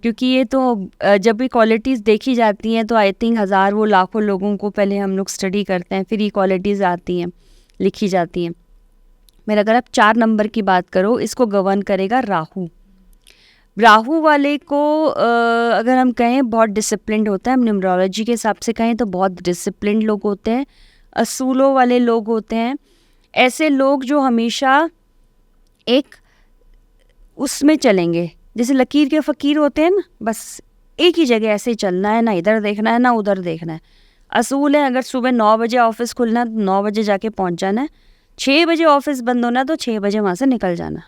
क्योंकि ये तो जब भी क्वालिटीज़ देखी जाती हैं तो आई थिंक हज़ार वो लाखों लोगों को पहले हम लोग स्टडी करते हैं, फिर ये क्वालिटीज़ आती हैं, लिखी जाती हैं। मेरा अगर आप 4 नंबर की बात करो, इसको गवर्न करेगा राहु। राहु वाले को अगर हम कहें बहुत डिसिप्लिन्ड होता है, हम न्यूमरोलॉजी के हिसाब से कहें तो बहुत डिसिप्लिन्ड लोग होते हैं, असूलों वाले लोग होते हैं। ऐसे लोग जो हमेशा एक उसमें चलेंगे, जैसे लकीर के फ़कीर होते हैं ना, बस एक ही जगह ऐसे ही चलना है, ना इधर देखना है ना उधर देखना है। असूल है, अगर सुबह 9 बजे ऑफिस खुलना है तो 9 बजे जाके पहुंच जाना है, 6 बजे ऑफिस बंद होना है तो 6 बजे वहाँ से निकल जाना।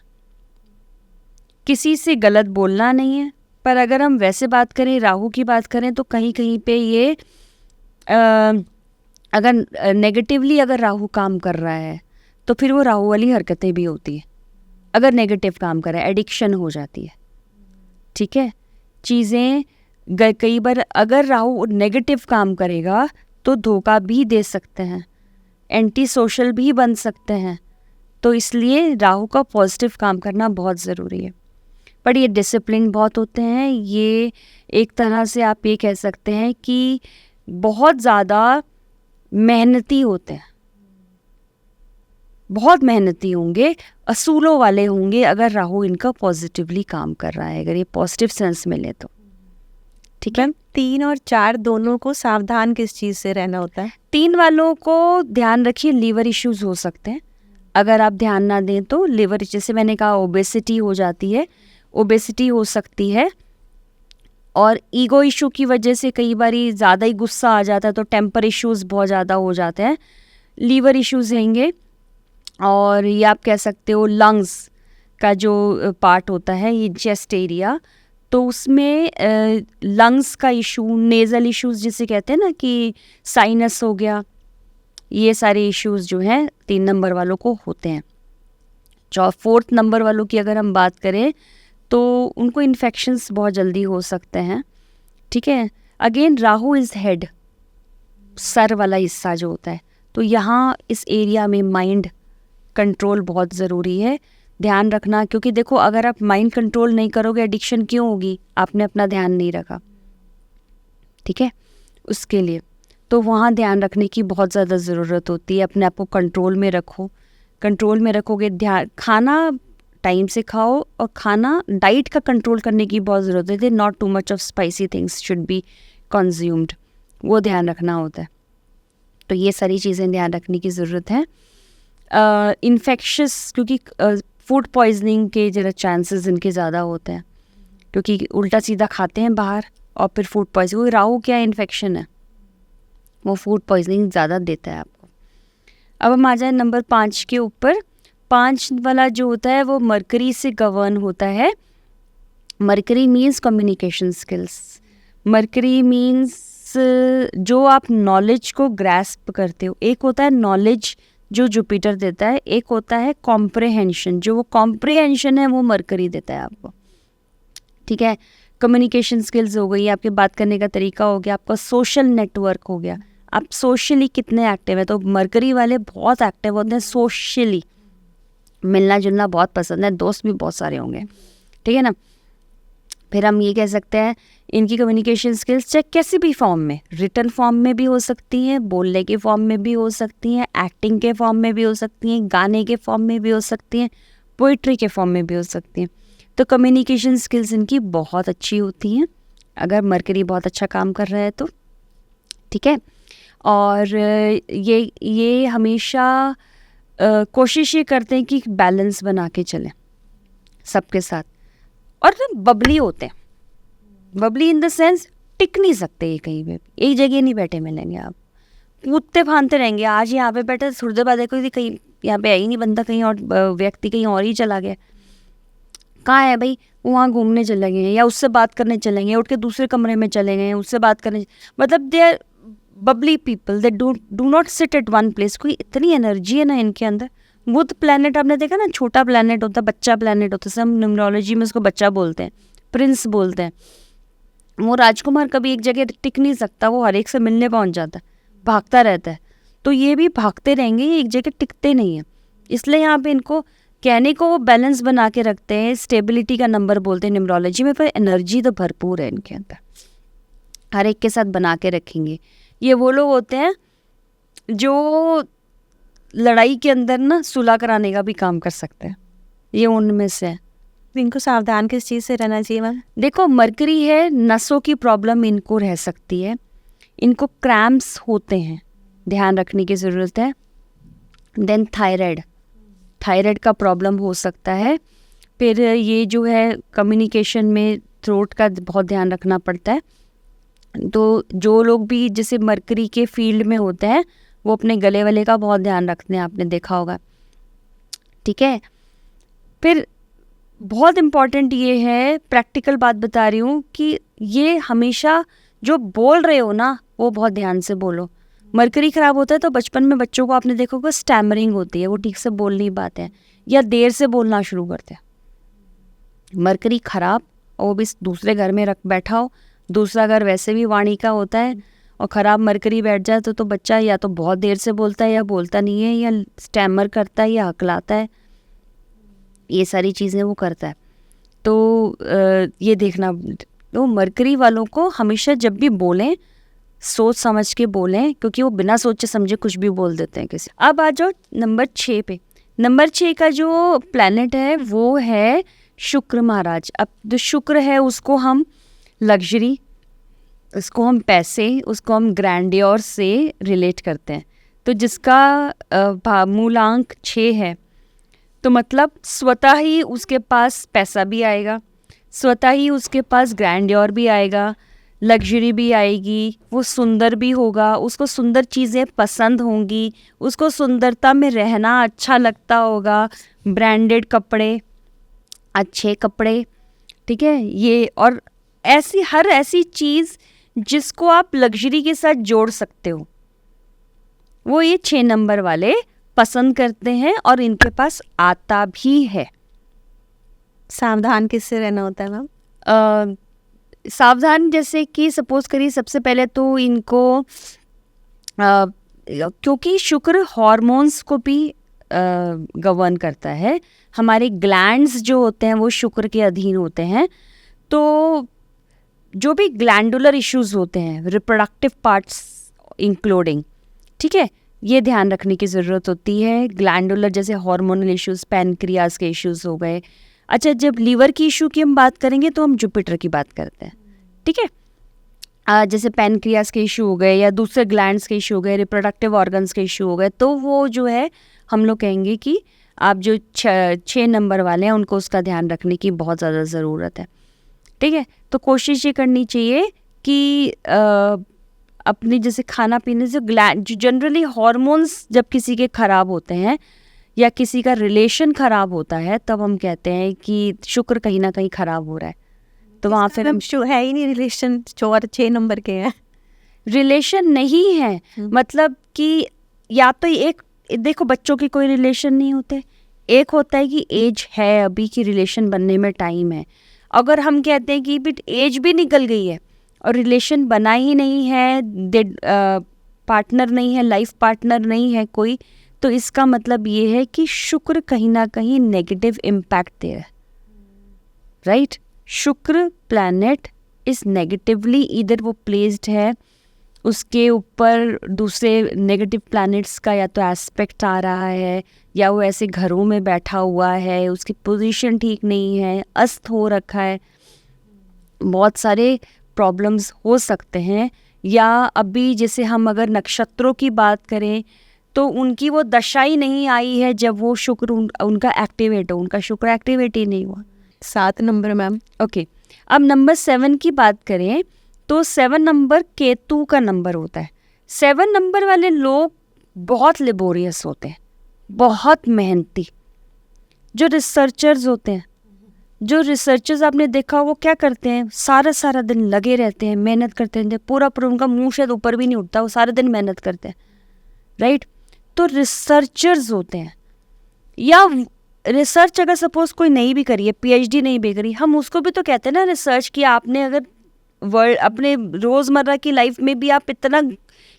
किसी से गलत बोलना नहीं है। पर अगर हम वैसे बात करें, राहु की बात करें, तो कहीं कहीं पे ये अगर नेगेटिवली अगर राहु काम कर रहा है तो फिर वो राहु वाली हरकतें भी होती है। अगर नेगेटिव काम कर रहा है, एडिक्शन हो जाती है, ठीक है। चीज़ें कई बार अगर राहु नेगेटिव काम करेगा तो धोखा भी दे सकते हैं, एंटी सोशल भी बन सकते हैं। तो इसलिए राहु का पॉजिटिव काम करना बहुत ज़रूरी है। पर ये डिसिप्लिन बहुत होते हैं, ये एक तरह से आप ये कह सकते हैं कि बहुत ज़्यादा मेहनती होते हैं, बहुत मेहनती होंगे, असूलों वाले होंगे अगर राहु इनका पॉजिटिवली काम कर रहा है, अगर ये पॉजिटिव सेंस में ले तो, ठीक है। 3 और 4 दोनों को सावधान किस चीज़ से रहना होता है? 3 वालों को ध्यान रखिए, लीवर इश्यूज हो सकते हैं अगर आप ध्यान ना दें तो। लीवर, जैसे मैंने कहा, ओबेसिटी हो जाती है, ओबेसिटी हो सकती है, और ईगो इशू की वजह से कई बार ज़्यादा ही गुस्सा आ जाता है तो टेम्पर इश्यूज बहुत ज़्यादा हो जाते हैं, लीवर इश्यूज रहेंगे। और ये आप कह सकते हो लंग्स का जो पार्ट होता है, ये चेस्ट एरिया, तो उसमें लंग्स का इशू, नेज़ल इश्यूज जिसे कहते हैं ना, कि साइनस हो गया, ये सारे इश्यूज जो हैं 3 नंबर वालों को होते हैं। 4th नंबर वालों की अगर हम बात करें तो उनको इन्फेक्शंस बहुत जल्दी हो सकते हैं, ठीक है। Again Rahu is head, sir वाला हिस्सा जो होता है, तो यहाँ इस एरिया में माइंड कंट्रोल बहुत ज़रूरी है, ध्यान रखना। क्योंकि देखो, अगर आप माइंड कंट्रोल नहीं करोगे, एडिक्शन क्यों होगी? आपने अपना ध्यान नहीं रखा, ठीक है। उसके लिए तो वहाँ ध्यान रखने की बहुत ज़्यादा ज़रूरत होती है। अपने आप को कंट्रोल में रखो, कंट्रोल में रखोगे, ध्यान, खाना टाइम से खाओ, और खाना डाइट का कंट्रोल करने की बहुत ज़रूरत है। Not too much of spicy things should be consumed, वो ध्यान रखना होता है। तो ये सारी चीज़ें ध्यान रखने की ज़रूरत है। इन्फेक्शस, क्योंकि फूड पॉइजनिंग के ज़रा चांसेस इनके ज़्यादा होते हैं, क्योंकि उल्टा सीधा खाते हैं बाहर और फिर फूड पॉइजनिंग। राहु क्या इन्फेक्शन है, वो फूड पॉइजनिंग ज़्यादा देता है आपको। अब हम आ जाए नंबर 5 के ऊपर। 5 वाला जो होता है वो मरकरी से गवर्न होता है। Mercury means communication skills, mercury means जो आप नॉलेज को ग्रैस्प करते हो। एक होता है नॉलेज जो जुपिटर देता है, एक होता है कॉम्प्रहेंशन, जो वो कॉम्प्रहेंशन है वो मरकरी देता है आपको, ठीक है। कम्युनिकेशन स्किल्स हो गई, आपके बात करने का तरीका हो गया, आपका सोशल नेटवर्क हो गया, आप सोशली कितने एक्टिव है। तो मरकरी वाले बहुत एक्टिव होते हैं सोशली, मिलना जुलना बहुत पसंद है, दोस्त भी बहुत सारे होंगे, ठीक है ना। फिर हम ये कह सकते हैं इनकी कम्युनिकेशन स्किल्स चाहे कैसी भी फॉर्म में, रिटन फॉर्म में भी हो सकती हैं, बोलने के फॉर्म में भी हो सकती हैं, एक्टिंग के फॉर्म में भी हो सकती हैं, गाने के फॉर्म में भी हो सकती हैं, पोइट्री के फॉर्म में भी हो सकती हैं। तो कम्युनिकेशन स्किल्स इनकी बहुत अच्छी होती हैं अगर मरकरी बहुत अच्छा काम कर रहा है तो, ठीक है। और ये हमेशा कोशिश ये करते हैं कि बैलेंस बना के चलें सबके साथ। और ना बबली होते हैं, बबली इन द सेंस टिक नहीं सकते ये कहीं पे, एक जगह नहीं बैठे मिलेंगे, आप कूदते फांदते रहेंगे। आज यहाँ पे बैठे, थोड़ी देर बाद देखो कहीं यहाँ पे है ही नहीं बंदा, कहीं और व्यक्ति कहीं और ही चला गया। कहाँ है भाई, वो वहाँ घूमने चले गए हैं, या उससे बात करने चले गए, उठ के दूसरे कमरे में चले गए हैं, उससे बात करने, मतलब they are bubbly people, they do not sit at one place. कोई इतनी एनर्जी है ना इनके अंदर। बुध प्लैनेट आपने देखा ना, छोटा प्लैनेट होता है, बच्चा प्लैनेट होता है, सब न्यूमरोलॉजी में उसको बच्चा बोलते हैं, प्रिंस बोलते हैं। वो राजकुमार कभी एक जगह टिक नहीं सकता, वो हर एक से मिलने पहुंच जाता है, भागता रहता है। तो ये भी भागते रहेंगे, ये एक जगह टिकते नहीं है। इसलिए यहाँ पे इनको कहने को वो बैलेंस बना के रखते हैं, स्टेबिलिटी का नंबर बोलते हैं न्यूमरोलॉजी में, पर एनर्जी तो भरपूर है इनके अंदर, हर एक के साथ बना के रखेंगे। ये वो लोग होते हैं जो लड़ाई के अंदर ना सुलह कराने का भी काम कर सकते हैं, ये उनमें से है। इनको सावधान किस चीज़ से रहना चाहिए मैम? देखो, मरकरी है, नसों की प्रॉब्लम इनको रह सकती है, इनको क्रैम्प्स होते हैं, ध्यान रखने की ज़रूरत है। देन थायराइड का प्रॉब्लम हो सकता है। फिर ये जो है कम्युनिकेशन में थ्रोट का बहुत ध्यान रखना पड़ता है। तो जो लोग भी जैसे मरकरी के फील्ड में होते हैं वो अपने गले वाले का बहुत ध्यान रखते हैं, आपने देखा होगा, ठीक है। फिर बहुत इम्पॉर्टेंट ये है, प्रैक्टिकल बात बता रही हूँ, कि ये हमेशा जो बोल रहे हो ना वो बहुत ध्यान से बोलो। मरकरी खराब होता है तो बचपन में बच्चों को आपने देखा होगा स्टैमरिंग होती है, वो ठीक से बोल नहीं पाते हैं या देर से बोलना शुरू करते हैं। मरकरी खराब, और वो भी दूसरे घर में रख बैठा हो, दूसरा घर वैसे भी वाणी का होता है, और ख़राब मरकरी बैठ जाए तो बच्चा या तो बहुत देर से बोलता है या बोलता नहीं है, या स्टैमर करता है या हकलाता है, ये सारी चीज़ें वो करता है। तो ये देखना, तो मरकरी वालों को हमेशा जब भी बोलें सोच समझ के बोलें, क्योंकि वो बिना सोचे समझे कुछ भी बोल देते हैं किसी। अब आ जाओ नंबर 6 पे। नंबर 6 का जो प्लैनेट है वो है शुक्र महाराज। अब जो शुक्र है उसको हम लग्जरी, उसको हम पैसे, उसको हम ग्रैंडियोर से रिलेट करते हैं। तो जिसका मूलांक 6 है तो मतलब स्वतः ही उसके पास पैसा भी आएगा, स्वतः ही उसके पास ग्रैंडियोर भी आएगा, लग्जरी भी आएगी, वो सुंदर भी होगा, उसको सुंदर चीज़ें पसंद होंगी, उसको सुंदरता में रहना अच्छा लगता होगा, ब्रांडेड कपड़े, अच्छे कपड़े, ठीक है। ये और ऐसी हर ऐसी चीज़ जिसको आप लग्जरी के साथ जोड़ सकते हो वो ये 6 नंबर वाले पसंद करते हैं, और इनके पास आता भी है। सावधान किससे रहना होता है मैम? सावधान जैसे कि सपोज करिए, सबसे पहले तो इनको क्योंकि शुक्र हार्मोन्स को भी गवर्न करता है, हमारे ग्लैंड्स जो होते हैं वो शुक्र के अधीन होते हैं। तो जो भी ग्लैंडुलर इश्यूज होते हैं, रिप्रोडक्टिव पार्ट्स इंक्लूडिंग, ठीक है, ये ध्यान रखने की ज़रूरत होती है। ग्लैंडुलर जैसे हार्मोनल इश्यूज, पैनक्रियाज के इश्यूज हो गए। अच्छा, जब लीवर की इशू की हम बात करेंगे तो हम जुपिटर की बात करते हैं, ठीक है। जैसे पैनक्रियाज के इशू हो गए या दूसरे ग्लैंड्स के इशू हो गए, रिप्रोडक्टिव ऑर्गन्स के इशू हो गए, तो वो जो है हम लोग कहेंगे कि आप जो 6 नंबर वाले हैं उनको उसका ध्यान रखने की बहुत ज़्यादा ज़रूरत है, ठीक है। तो कोशिश ये करनी चाहिए कि अपनी जैसे खाना पीने से जो जनरली हार्मोन्स जब किसी के ख़राब होते हैं या किसी का रिलेशन ख़राब होता है तब हम कहते हैं कि शुक्र कहीं ना कहीं ख़राब हो रहा है। तो वहाँ फिर हम है ही नहीं रिलेशन, 6 नंबर के हैं, रिलेशन नहीं है, मतलब कि या तो एक देखो बच्चों के कोई रिलेशन नहीं होते, एक होता है कि एज है अभी की रिलेशन बनने में टाइम है। अगर हम कहते हैं कि बिट एज भी निकल गई है और रिलेशन बना ही नहीं है, पार्टनर नहीं है, लाइफ पार्टनर नहीं है कोई, तो इसका मतलब ये है कि शुक्र कहीं ना कहीं नेगेटिव इम्पैक्ट दे रहा है, राइट। शुक्र प्लैनेट इस नेगेटिवली, इधर वो प्लेस्ड है, उसके ऊपर दूसरे नेगेटिव प्लैनेट्स का या तो एस्पेक्ट आ रहा है या वो ऐसे घरों में बैठा हुआ है, उसकी पोजीशन ठीक नहीं है, अस्त हो रखा है, बहुत सारे प्रॉब्लम्स हो सकते हैं। या अभी जैसे हम अगर नक्षत्रों की बात करें तो उनकी वो दशा ही नहीं आई है जब वो शुक्र उनका एक्टिवेट हो, उनका शुक्र एक्टिवेट ही नहीं हुआ। 7 नंबर मैम। ओके, अब नंबर 7 की बात करें तो 7 नंबर केतु का नंबर होता है। 7 नंबर वाले लोग बहुत लेबोरियस होते हैं, बहुत मेहनती, जो रिसर्चर्स होते हैं, जो रिसर्चर्स आपने देखा वो क्या करते हैं, सारा दिन लगे रहते हैं, मेहनत करते हैं, पूरा उनका मुंह शायद ऊपर भी नहीं उठता, वो सारा दिन मेहनत करते हैं, राइट। तो रिसर्चर्स होते हैं, या रिसर्च अगर सपोज कोई नहीं भी करी है, PhD नहीं भी करी, हम उसको भी तो कहते हैं ना रिसर्च की। आपने अगर वर्ल्ड अपने रोज़मर्रा की लाइफ में भी आप इतना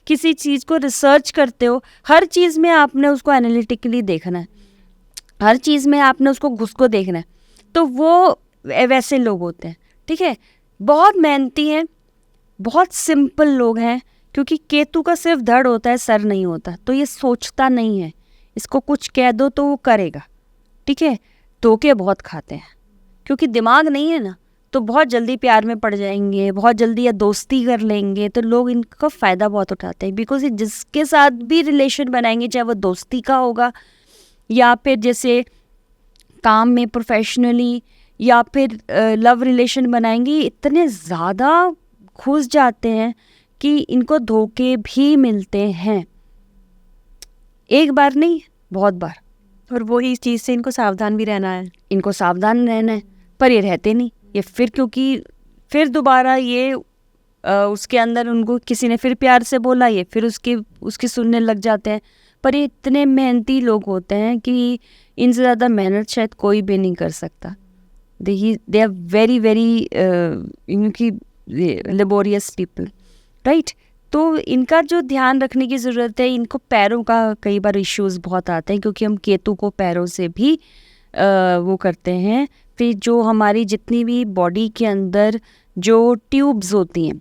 किसी चीज़ को रिसर्च करते हो, हर चीज़ में आपने उसको एनालिटिकली देखना है, हर चीज़ में आपने उसको घुस को देखना है, तो वो वैसे लोग होते हैं, ठीक है। बहुत मेहनती हैं, बहुत सिंपल लोग हैं, क्योंकि केतु का सिर्फ धड़ होता है, सर नहीं होता, तो ये सोचता नहीं है, इसको कुछ कह दो तो वो करेगा, ठीक है। धोखे बहुत खाते हैं, क्योंकि दिमाग नहीं है ना, तो बहुत जल्दी प्यार में पड़ जाएंगे, बहुत जल्दी या दोस्ती कर लेंगे, तो लोग इनका फ़ायदा बहुत उठाते हैं, बिकॉज ये जिसके साथ भी रिलेशन बनाएंगे, चाहे वो दोस्ती का होगा या फिर जैसे काम में प्रोफेशनली या फिर लव रिलेशन बनाएंगे, इतने ज़्यादा घुस जाते हैं कि इनको धोखे भी मिलते हैं, एक बार नहीं बहुत बार। और वो इस चीज़ से इनको सावधान भी रहना है, इनको सावधान रहना है, पर ये रहते नहीं, ये फिर क्योंकि फिर दोबारा ये उसके अंदर उनको किसी ने फिर प्यार से बोला, ये फिर उसकी सुनने लग जाते हैं। पर ये इतने मेहनती लोग होते हैं कि इनसे ज़्यादा मेहनत शायद कोई भी नहीं कर सकता। दे आर वेरी इनकी लेबोरियस पीपल, राइट। तो इनका जो ध्यान रखने की ज़रूरत है, इनको पैरों का कई बार इश्यूज़ बहुत आते हैं, क्योंकि हम केतु को पैरों से भी वो करते हैं। फिर जो हमारी जितनी भी बॉडी के अंदर जो ट्यूब्स होती हैं,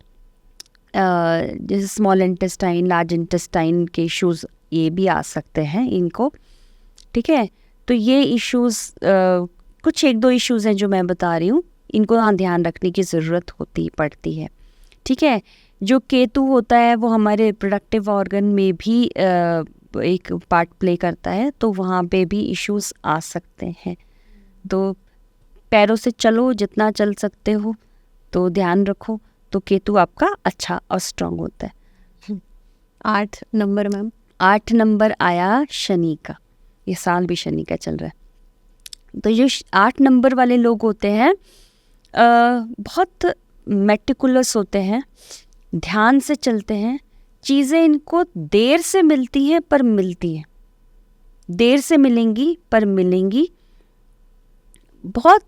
जैसे स्मॉल इंटेस्टाइन, लार्ज इंटेस्टाइन के इश्यूज़ ये भी आ सकते हैं इनको, ठीक है। तो ये इश्यूज़ कुछ एक दो इश्यूज़ हैं जो मैं बता रही हूँ, इनको ध्यान रखने की ज़रूरत पड़ती है, ठीक है। जो केतु होता है वो हमारे रिप्रोडक्टिव ऑर्गन में भी एक पार्ट प्ले करता है, तो वहाँ पे भी इश्यूज़ आ सकते हैं। तो पैरों से चलो जितना चल सकते हो, तो ध्यान रखो, तो केतु आपका अच्छा और स्ट्रांग होता है। 8 नंबर मैम। 8 नंबर आया शनि का, ये साल भी शनि का चल रहा है। तो ये 8 नंबर वाले लोग होते हैं बहुत मेटिकुलस होते हैं, ध्यान से चलते हैं, चीज़ें इनको देर से मिलती हैं पर मिलती हैं, देर से मिलेंगी पर मिलेंगी, बहुत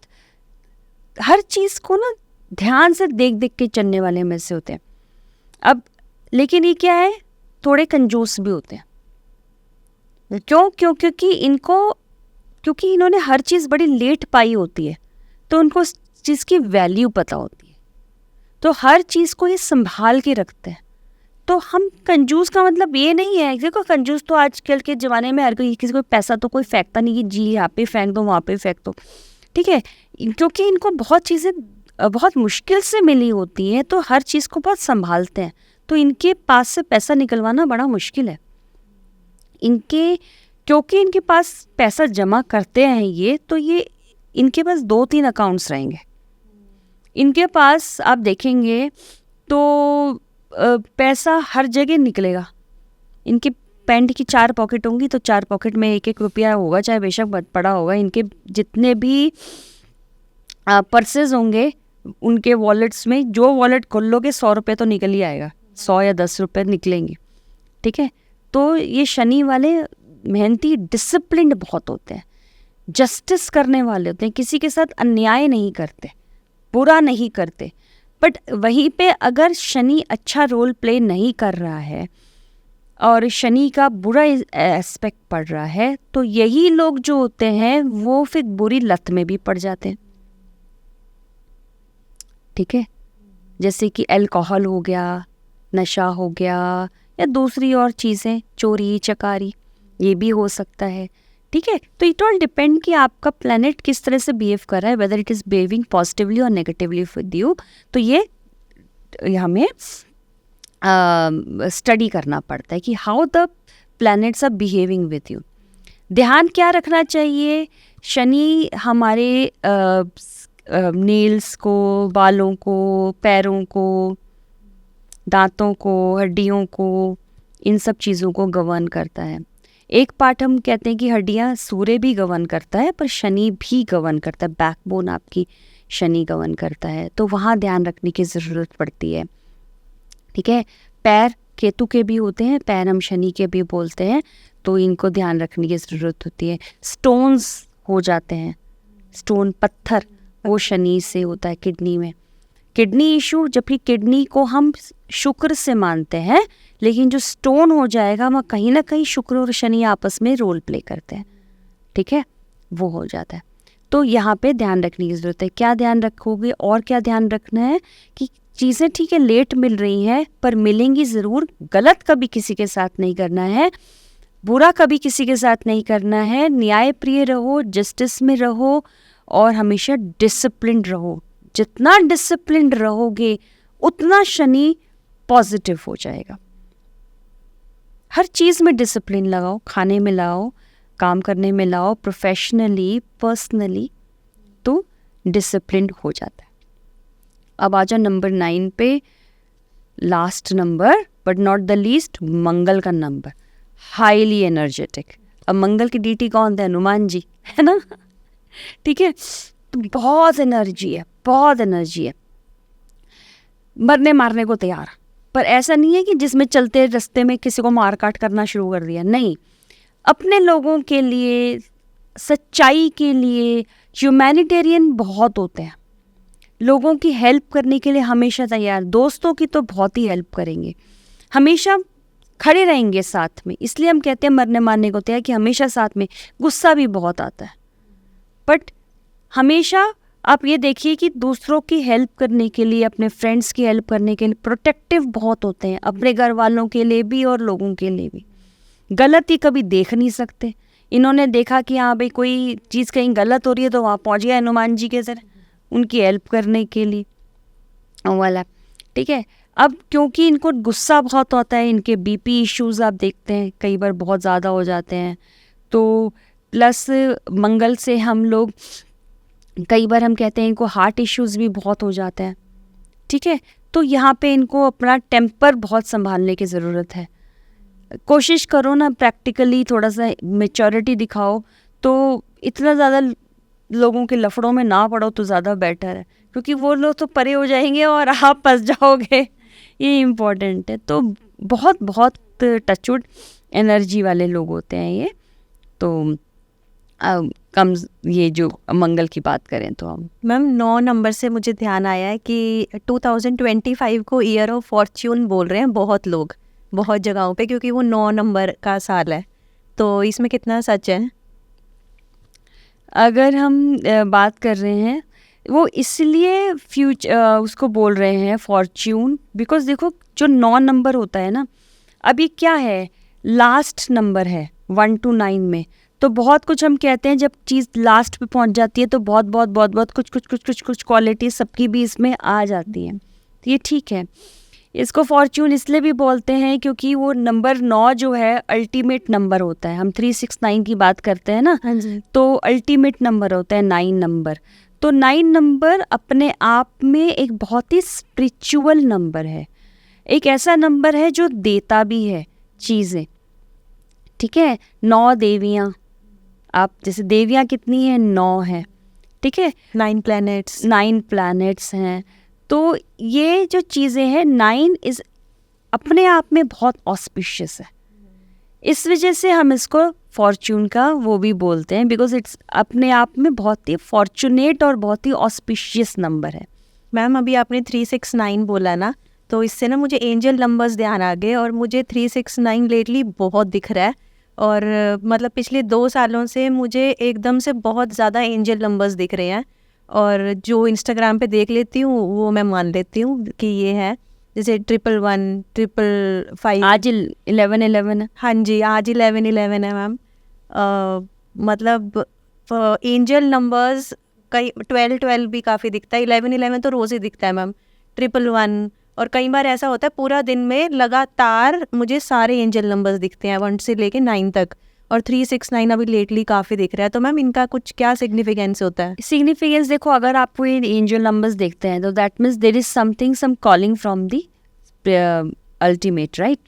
हर चीज़ को ना ध्यान से देख देख के चलने वाले में से होते हैं। अब लेकिन ये क्या है, थोड़े कंजूस भी होते हैं। क्योंकि इन्होंने हर चीज़ बड़ी लेट पाई होती है, तो उनको उस चीज़ की वैल्यू पता होती है, तो हर चीज़ को ये संभाल के रखते हैं। तो हम कंजूस का मतलब ये नहीं है, देखो कंजूस तो आजकल के ज़माने में हर कोई, किसी को पैसा तो कोई फेंकता नहीं कि जी यहाँ पे फेंक दो वहाँ पे फेंक दो, ठीक है। क्योंकि इनको बहुत चीज़ें बहुत मुश्किल से मिली होती हैं, तो हर चीज़ को बहुत संभालते हैं, तो इनके पास से पैसा निकलवाना बड़ा मुश्किल है क्योंकि इनके पास पैसा जमा करते हैं ये, तो ये इनके पास 2-3 अकाउंट्स रहेंगे इनके पास। आप देखेंगे तो पैसा हर जगह निकलेगा। इनकी पैंट की 4 पॉकेट होंगी, तो 4 पॉकेट में 1-1 रुपया होगा, चाहे बेशक पड़ा होगा। इनके जितने भी पर्सेज होंगे, उनके वॉलेट्स में जो वॉलेट खोल लोगे 100 रुपये तो निकल ही आएगा, 100 या 10 रुपये निकलेंगे, ठीक है। तो ये शनि वाले मेहनती, डिसिप्लिन्ड बहुत होते हैं, जस्टिस करने वाले होते हैं, किसी के साथ अन्याय नहीं करते, बुरा नहीं करते। बट वहीं पे अगर शनि अच्छा रोल प्ले नहीं कर रहा है और शनि का बुरा एस्पेक्ट पड़ रहा है, तो यही लोग जो होते हैं वो फिर बुरी लत में भी पड़ जाते हैं, ठीक है। जैसे कि अल्कोहल हो गया, नशा हो गया, या दूसरी और चीज़ें, चोरी चकारी, ये भी हो सकता है, ठीक है। तो इट ऑल डिपेंड कि आपका प्लैनेट किस तरह से बिहेव कर रहा है, whether it is behaving positively और नेगेटिवली विद यू। तो ये हमें स्टडी करना पड़ता है कि how the planets are behaving with you. ध्यान क्या रखना चाहिए, शनि हमारे नेल्स को, बालों को, पैरों को, दांतों को, हड्डियों को, इन सब चीज़ों को गवर्न करता है। एक पार्ट हम कहते हैं कि हड्डियाँ सूर्य भी गवर्न करता है, पर शनि भी गवर्न करता है, बैकबोन आपकी शनि गवर्न करता है, तो वहाँ ध्यान रखने की ज़रूरत पड़ती है। ठीक है, पैर केतु के भी होते हैं, पैर हम शनि के भी बोलते हैं, तो इनको ध्यान रखने की ज़रूरत होती है। स्टोन्स हो जाते हैं, स्टोन पत्थर, वो शनि से होता है किडनी में। किडनी इशू, जबकि किडनी को हम शुक्र से मानते हैं, लेकिन जो स्टोन हो जाएगा वह कहीं ना कहीं शुक्र और शनि आपस में रोल प्ले करते हैं। ठीक है, वो हो जाता है। तो यहाँ पे ध्यान रखने की ज़रूरत है। क्या ध्यान रखोगे और क्या ध्यान रखना है कि चीज़ें ठीक है लेट मिल रही हैं, पर मिलेंगी ज़रूर। गलत कभी किसी के साथ नहीं करना है, बुरा कभी किसी के साथ नहीं करना है। न्याय प्रिय रहो, जस्टिस में रहो और हमेशा डिसिप्लिन्ड रहो। जितना डिसिप्लिन्ड रहोगे उतना शनि पॉजिटिव हो जाएगा। हर चीज़ में डिसिप्लिन लगाओ, खाने में लाओ, काम करने में लाओ, प्रोफेशनली, पर्सनली, तो डिसिप्लिन्ड हो जाता है। अब आ जाओ नंबर 9 पे, last number but not the least, Mangal का नंबर, हाईली एनर्जेटिक। अब मंगल की डीटी कौन थे? हनुमान जी, है ना। ठीक है, तो बहुत एनर्जी है, बहुत एनर्जी है, मरने मारने को तैयार। पर ऐसा नहीं है कि जिसमें चलते रास्ते में किसी को मार काट करना शुरू कर दिया, नहीं। अपने लोगों के लिए, सच्चाई के लिए, ह्यूमैनिटेरियन बहुत होते हैं, लोगों की हेल्प करने के लिए हमेशा तैयार। दोस्तों की तो बहुत ही हेल्प करेंगे, हमेशा खड़े रहेंगे साथ में। इसलिए हम कहते हैं मरने मारने को तैयार, कि हमेशा साथ में। गुस्सा भी बहुत आता है, बट हमेशा आप ये देखिए कि दूसरों की हेल्प करने के लिए, अपने फ्रेंड्स की हेल्प करने के लिए प्रोटेक्टिव बहुत होते हैं, अपने घर वालों के लिए भी और लोगों के लिए भी। गलती कभी देख नहीं सकते। इन्होंने देखा कि हाँ भाई कोई चीज़ कहीं गलत हो रही है, तो वहाँ पहुँच गया हनुमान जी के तरह उनकी हेल्प करने के लिए वाला। ठीक है, अब क्योंकि इनको गुस्सा बहुत होता है, इनके बीपी इश्यूज़ आप देखते हैं कई बार बहुत ज़्यादा हो जाते हैं, तो प्लस मंगल से हम लोग कई बार हम कहते हैं इनको हार्ट इश्यूज़ भी बहुत हो जाते हैं। ठीक है, तो यहाँ पे इनको अपना टेम्पर बहुत संभालने की ज़रूरत है। कोशिश करो ना, प्रैक्टिकली थोड़ा सा मैच्योरिटी दिखाओ, तो इतना ज़्यादा लोगों के लफड़ों में ना पड़ो तो ज़्यादा बेटर है, क्योंकि वो लोग तो परे हो जाएंगे और आप फंस जाओगे, ये इम्पोर्टेंट है। तो बहुत बहुत टचवुड एनर्जी वाले लोग होते हैं ये। तो कम ये जो मंगल की बात करें तो हम मैम 9 नंबर से मुझे ध्यान आया है कि 2025 को ईयर ऑफ फॉर्च्यून बोल रहे हैं बहुत लोग, बहुत जगहों पे, क्योंकि वो 9 नंबर का साल है। तो इसमें कितना सच है? अगर हम बात कर रहे हैं, वो इसलिए उसको बोल रहे हैं फॉर्च्यून, बिकॉज देखो जो 9 नंबर होता है ना, अभी क्या है, लास्ट नंबर है 1 to 9 में, तो बहुत कुछ हम कहते हैं जब चीज़ लास्ट पे पहुंच जाती है तो बहुत बहुत बहुत बहुत कुछ क्वालिटी सबकी भी इसमें आ जाती हैं, तो ये ठीक है। इसको फॉर्च्यून इसलिए भी बोलते हैं क्योंकि वो नंबर 9 जो है अल्टीमेट नंबर होता है। हम 369 की बात करते हैं ना, तो अल्टीमेट नंबर होता है 9 नंबर। तो 9 नंबर अपने आप में एक बहुत ही स्पिरिचुअल नंबर है, एक ऐसा नंबर है जो देता भी है चीज़ें। ठीक है, 9 देवियाँ, आप जैसे देवियाँ कितनी हैं? 9 है। ठीक है, 9 प्लैनेट्स हैं। तो ये जो चीज़ें हैं, 9 इज़ अपने आप में बहुत ऑस्पिशियस है, इस वजह से हम इसको फॉर्च्यून का वो भी बोलते हैं, बिकॉज इट्स अपने आप में बहुत ही फॉर्चुनेट और बहुत ही ऑस्पिशियस नंबर है। मैम अभी आपने 369 बोला ना, तो इससे ना मुझे एंजल नंबर्स ध्यान आ गए, और मुझे 369 लेटली बहुत दिख रहा है, और मतलब पिछले 2 सालों से मुझे एकदम से बहुत ज़्यादा एंजल नंबर्स दिख रहे हैं, और जो इंस्टाग्राम पे देख लेती हूँ वो मैं मान लेती हूँ कि ये है, जैसे 111, 555। आज 1111 है। हाँ जी, आज 1111 है मैम। मतलब एंजल नंबर्स कई 12 भी काफ़ी दिखता है, 11 तो रोज़ ही दिखता है मैम, 111, और कई बार ऐसा होता है पूरा दिन में लगातार मुझे सारे एंजल नंबर्स दिखते हैं 1 से लेके 9 तक, और 369 अभी लेटली काफ़ी दिख रहा है। तो मैम इनका कुछ क्या सिग्निफिकेंस होता है? सिग्निफिकेंस देखो, अगर आपको ये एंजल नंबर्स देखते हैं तो that means there is something, some calling from the ultimate, right,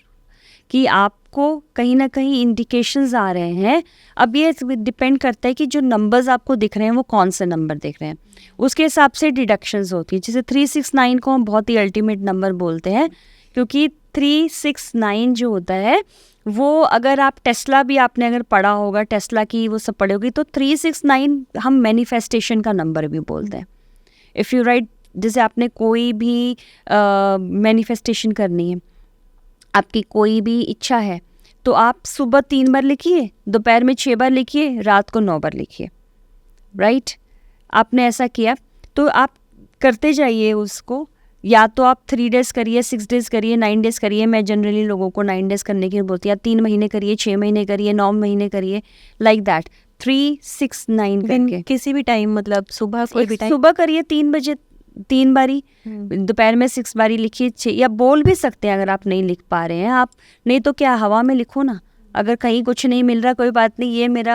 कि आप आपको कहीं ना कहीं इंडिकेशंस आ रहे हैं। अब ये डिपेंड करता है कि जो नंबर्स आपको दिख रहे हैं वो कौन से नंबर दिख रहे हैं, उसके हिसाब से डिडक्शंस होती है। जैसे 369 को हम बहुत ही अल्टीमेट नंबर बोलते हैं, क्योंकि 369 जो होता है वो, अगर आप टेस्ला भी आपने अगर पढ़ा होगा, टेस्ला की वो सब पढ़े होगी, तो 369 हम मैनिफेस्टेशन का नंबर भी बोलते हैं। इफ़ यू राइट, जैसे आपने कोई भी मैनिफेस्टेशन करनी है, आपकी कोई भी इच्छा है, तो आप सुबह 3 बार लिखिए, दोपहर में 6 बार लिखिए, रात को 9 बार लिखिए, राइट? आपने ऐसा किया तो आप करते जाइए उसको। या तो आप 3 डेज करिए, 6 डेज करिए, 9 डेज करिए। मैं जनरली लोगों को 9 डेज करने की बोलती हूँ। 3 महीने करिए, 6 महीने करिए, 9 महीने करिए, लाइक दैट 369 करके। किसी भी टाइम, मतलब सुबह कोई भी टाइम, सुबह करिए 3 बजे 3 बारी, दोपहर में 6 बारी लिखिए, 6, या बोल भी सकते हैं अगर आप नहीं लिख पा रहे हैं आप। नहीं तो क्या, हवा में लिखो ना। अगर कहीं कुछ नहीं मिल रहा, कोई बात नहीं, ये मेरा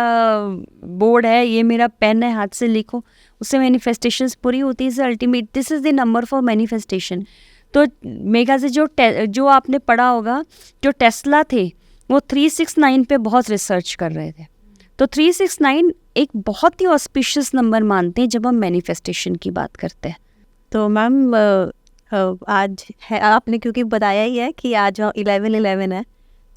बोर्ड है, ये मेरा पेन है, हाथ से लिखो, उससे मैनिफेस्टेशंस पूरी होती है। Ultimate, this is the number for manifestation. तो मेगा से जो आपने पढ़ा होगा, जो टेस्ला थे वो 369 पे बहुत रिसर्च कर रहे थे। तो 369 एक बहुत ही ऑस्पिशियस नंबर मानते हैं जब हम मैनिफेस्टेशन की बात करते हैं। तो मैम आज है, आपने क्योंकि बताया ही है कि आज 11/11 है,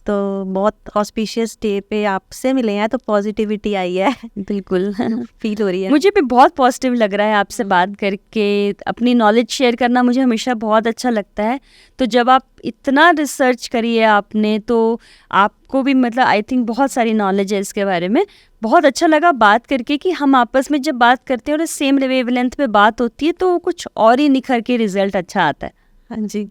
तो बहुत ऑस्पिशियस डे पे आपसे मिले हैं, तो पॉजिटिविटी आई है। बिल्कुल फील हो रही है। मुझे भी बहुत पॉजिटिव लग रहा है आपसे बात करके। अपनी नॉलेज शेयर करना मुझे हमेशा बहुत अच्छा लगता है। तो जब आप इतना रिसर्च करिए आपने, तो आपको भी मतलब आई थिंक बहुत सारी नॉलेज है इसके बारे में। बहुत अच्छा लगा बात करके कि हम आपस में जब बात करते हैं और सेम वेवलेंथ पे बात होती है, तो कुछ और ही निखर के रिजल्ट अच्छा आता है। हाँ जी।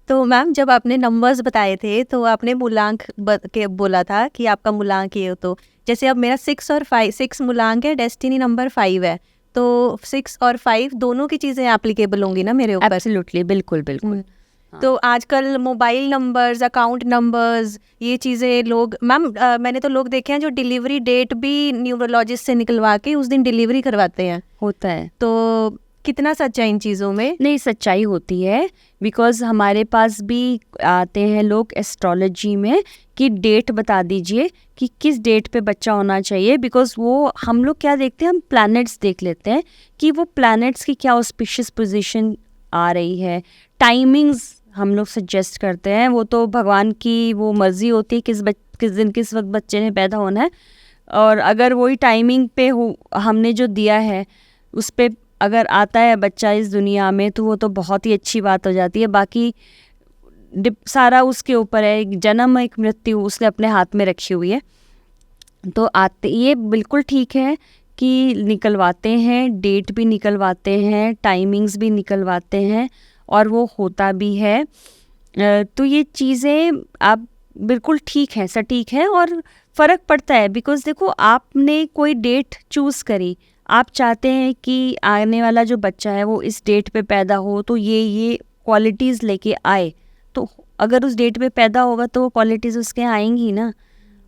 तो मैम, जब आपने नंबर्स बताए थे तो आपने मूलांक के बोला था कि आपका मूलांक ये हो, तो जैसे अब मेरा 6 और 5, 6 मूलांक है, डेस्टिनी नंबर 5 है, तो 6 और 5 दोनों की चीज़ें एप्लीकेबल होंगी ना मेरे ऊपर? एब्सोल्युटली, बिल्कुल बिल्कुल। तो आजकल मोबाइल नंबर्स, अकाउंट नंबर्स, ये चीज़ें लोग, मैम मैंने तो लोग देखे हैं जो डिलीवरी डेट भी न्यूरोलॉजिस्ट से निकलवा के उस दिन डिलीवरी करवाते हैं। होता है। तो कितना सच्चा इन चीज़ों में? नहीं, सच्चाई होती है, बिकॉज हमारे पास भी आते हैं लोग एस्ट्रोलॉजी में कि डेट बता दीजिए कि किस डेट पे बच्चा होना चाहिए। बिकॉज वो हम लोग क्या देखते हैं, हम प्लैनेट्स देख लेते हैं कि वो प्लैनेट्स की क्या ऑस्पिशियस पोजीशन आ रही है। टाइमिंग्स हम लोग सजेस्ट करते हैं, वो तो भगवान की वो मर्जी होती है किस दिन किस वक्त बच्चे ने पैदा होना है। और अगर वही टाइमिंग पे हो, हमने जो दिया है उस पे अगर आता है बच्चा इस दुनिया में, तो वो तो बहुत ही अच्छी बात हो जाती है। बाकी सारा उसके ऊपर है, एक जन्म एक मृत्यु उसने अपने हाथ में रखी हुई है। तो आते, ये बिल्कुल ठीक है कि निकलवाते हैं, डेट भी निकलवाते हैं, टाइमिंग्स भी निकलवाते हैं, और वो होता भी है। तो ये चीज़ें आप बिल्कुल ठीक है, सटीक है, और फ़र्क पड़ता है। बिकॉज देखो, आपने कोई डेट चूज़ करी, आप चाहते हैं कि आने वाला जो बच्चा है वो इस डेट पे पैदा हो, तो ये क्वालिटीज़ लेके आए। तो अगर उस डेट पे पैदा होगा तो वो क्वालिटीज़ उसके आएंगी ना।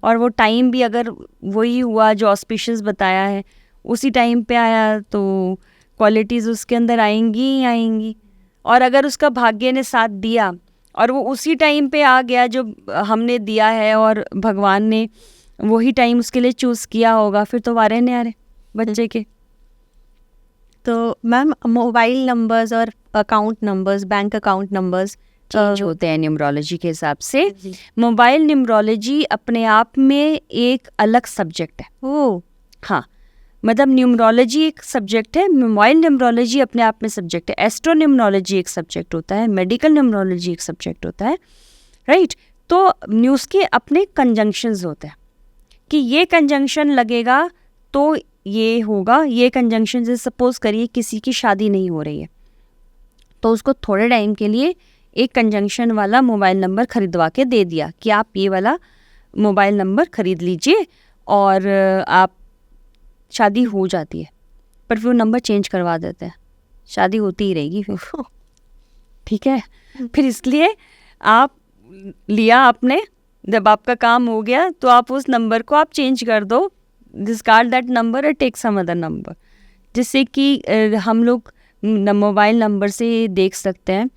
और वो टाइम भी अगर वही हुआ जो ऑस्पिशियस बताया है, उसी टाइम पे आया, तो क्वालिटीज़ उसके अंदर आएंगी ही आएंगी। और अगर उसका भाग्य ने साथ दिया और वो उसी टाइम पे आ गया जो हमने दिया है, और भगवान ने वही टाइम उसके लिए चूज़ किया होगा, फिर तो वारे न्यारे बच्चे के। तो मैम, मोबाइल नंबर्स और account numbers, bank account numbers change होते हैं न्यूमरोलॉजी के हिसाब से। मोबाइल न्यूमरोलॉजी अपने आप में एक अलग सब्जेक्ट है। ओह, हाँ, मतलब न्यूमरोलॉजी एक सब्जेक्ट है, मोबाइल न्यूमरोलॉजी अपने आप में सब्जेक्ट है। एस्ट्रो न्यूमरोलॉजी एक सब्जेक्ट होता है, मेडिकल न्यूमरोलॉजी एक सब्जेक्ट होता है, राइट? तो न्यूज़ के अपने कंजंक्शंस होते हैं कि ये कंजंक्शन लगेगा तो ये होगा, ये कंजंक्शन से सपोज करिए किसी की शादी नहीं हो रही है, तो उसको थोड़े टाइम के लिए एक कंजंक्शन वाला मोबाइल नंबर खरीदवा के दे दिया कि आप ये वाला मोबाइल नंबर खरीद लीजिए, और आप शादी हो जाती है। पर फिर वो नंबर चेंज करवा देते हैं, शादी होती ही रहेगी फिर। ठीक है, फिर इसलिए आप लिया आपने, जब आपका काम हो गया तो आप उस नंबर को आप चेंज कर दो, डिस्कार्ड दैट नंबर और टेक सम अदर नंबर। जिससे कि हम लोग मोबाइल नंबर से देख सकते हैं,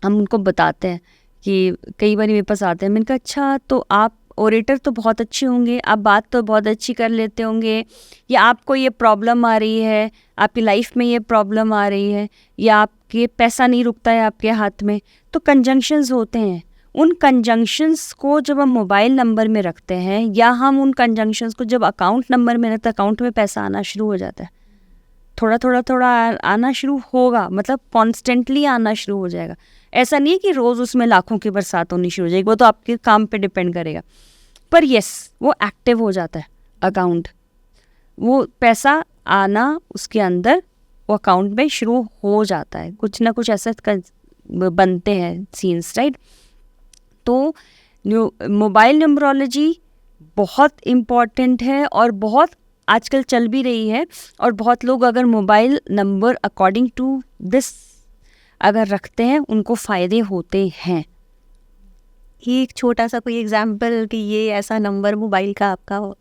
हम उनको बताते हैं कि कई बार मेरे पास आते हैं, मैंने कहा अच्छा तो आप ओरेटर तो बहुत अच्छे होंगे, आप बात तो बहुत अच्छी कर लेते होंगे, या आपको ये प्रॉब्लम आ रही है, आपकी लाइफ में ये प्रॉब्लम आ रही है, या आपके पैसा नहीं रुकता है आपके हाथ में, तो कंजंक्शंस होते हैं। उन कंजंक्शंस को जब हम मोबाइल नंबर में रखते हैं, या हम उन कंजंक्शंस को जब अकाउंट नंबर में रखते हैं, अकाउंट में पैसा आना शुरू हो जाता है। थोड़ा थोड़ा थोड़ा आना शुरू होगा, मतलब कॉन्स्टेंटली आना शुरू हो जाएगा। ऐसा नहीं है कि रोज़ उसमें लाखों की बरसात होनी शुरू हो जाएगी, वो तो आपके काम पे डिपेंड करेगा। पर यस, वो एक्टिव हो जाता है अकाउंट, वो पैसा आना उसके अंदर वो अकाउंट में शुरू हो जाता है। कुछ ना कुछ ऐसा बनते हैं सीन्स, राइट। तो मोबाइल न्यूमरोलॉजी बहुत इम्पॉर्टेंट है और बहुत आजकल चल भी रही है, और बहुत लोग अगर mobile number according to this अगर रखते हैं, उनको फ़ायदे होते हैं। ये एक छोटा सा कोई एग्जाम्पल कि ये ऐसा नंबर मोबाइल का आपका हो।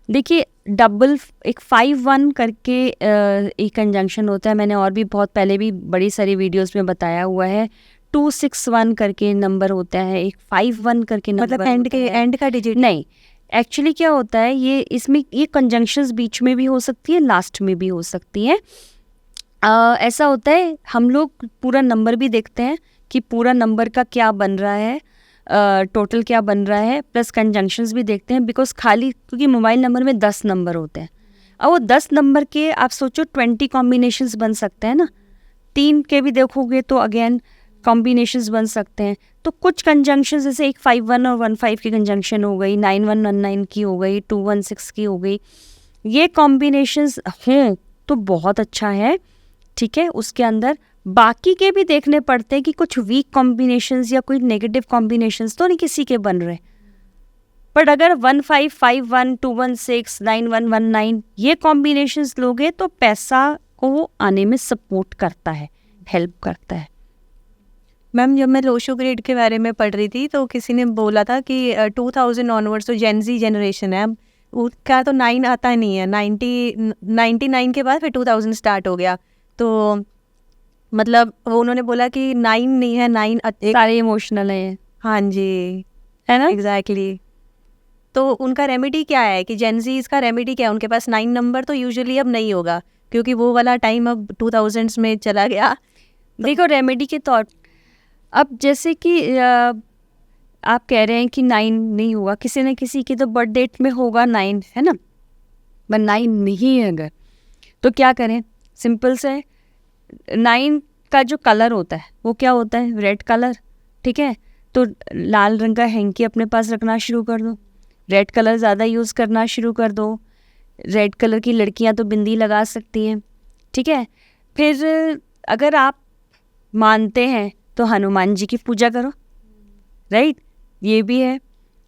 देखिए, एक 5-1 करके एक कंजंक्शन होता है, मैंने और भी बहुत पहले भी बड़ी सारी वीडियोस में बताया हुआ है। 261 करके नंबर होता है, एक 51 करके नंबर, मतलब एंड का डिजिट नहीं। एक्चुअली क्या होता है, ये इसमें ये कंजंक्शंस बीच में भी हो सकती है, लास्ट में भी हो सकती है। ऐसा होता है, हम लोग पूरा नंबर भी देखते हैं कि पूरा नंबर का क्या बन रहा है, टोटल क्या बन रहा है, प्लस कंजंक्शंस भी देखते हैं। बिकॉज खाली क्योंकि मोबाइल नंबर में 10 नंबर होते हैं, और वो 10 नंबर के आप सोचो 20 कॉम्बिनेशंस बन सकते हैं ना। 3 के भी देखोगे तो अगेन कॉम्बिनेशंस बन सकते हैं। तो कुछ कंजंक्शंस जैसे एक 51 और 15 की कंजंक्शन हो गई, 9119 की हो गई, 216 की हो गई, ये कॉम्बिनेशंस हों तो बहुत अच्छा है, ठीक है। उसके अंदर बाकी के भी देखने पड़ते हैं कि कुछ वीक कॉम्बिनेशंस या कोई नेगेटिव कॉम्बिनेशंस तो नहीं किसी के बन रहे। बट अगर 1551, 216, 9119 ये कॉम्बिनेशंस लोगे तो पैसा को आने में सपोर्ट करता है, हेल्प करता है। मैम, जब मैं लोशो ग्रेड के बारे में पढ़ रही थी तो किसी ने बोला था कि 2000 ऑनवर्ड्स तो जेनजी जनरेशन है, उसका तो 9 आता नहीं है, 99 के बाद फिर 2000 स्टार्ट हो गया। तो मतलब वो उन्होंने बोला कि 9 नहीं है, 9 सारे इमोशनल है। हाँ जी, है ना, एग्जैक्टली। तो उनका रेमेडी क्या है कि जेनजीज का रेमेडी क्या है? उनके पास 9 नंबर तो यूजुअली अब नहीं होगा, क्योंकि वो वाला टाइम अब 2000s में चला गया। देखो रेमेडी के तौर, अब जैसे कि आप कह रहे हैं कि 9 नहीं हुआ, किसी न किसी की तो बर्थ डेट में होगा 9, है ना, पर 9 नहीं है अगर, तो क्या करें? सिंपल से 9 का जो कलर होता है वो क्या होता है? रेड कलर, ठीक है। तो लाल रंग का हैंकी अपने पास रखना शुरू कर दो, रेड कलर ज़्यादा यूज़ करना शुरू कर दो। रेड कलर की लड़कियां तो बिंदी लगा सकती हैं, ठीक है। फिर अगर आप मानते हैं तो हनुमान जी की पूजा करो, राइट, ये भी है।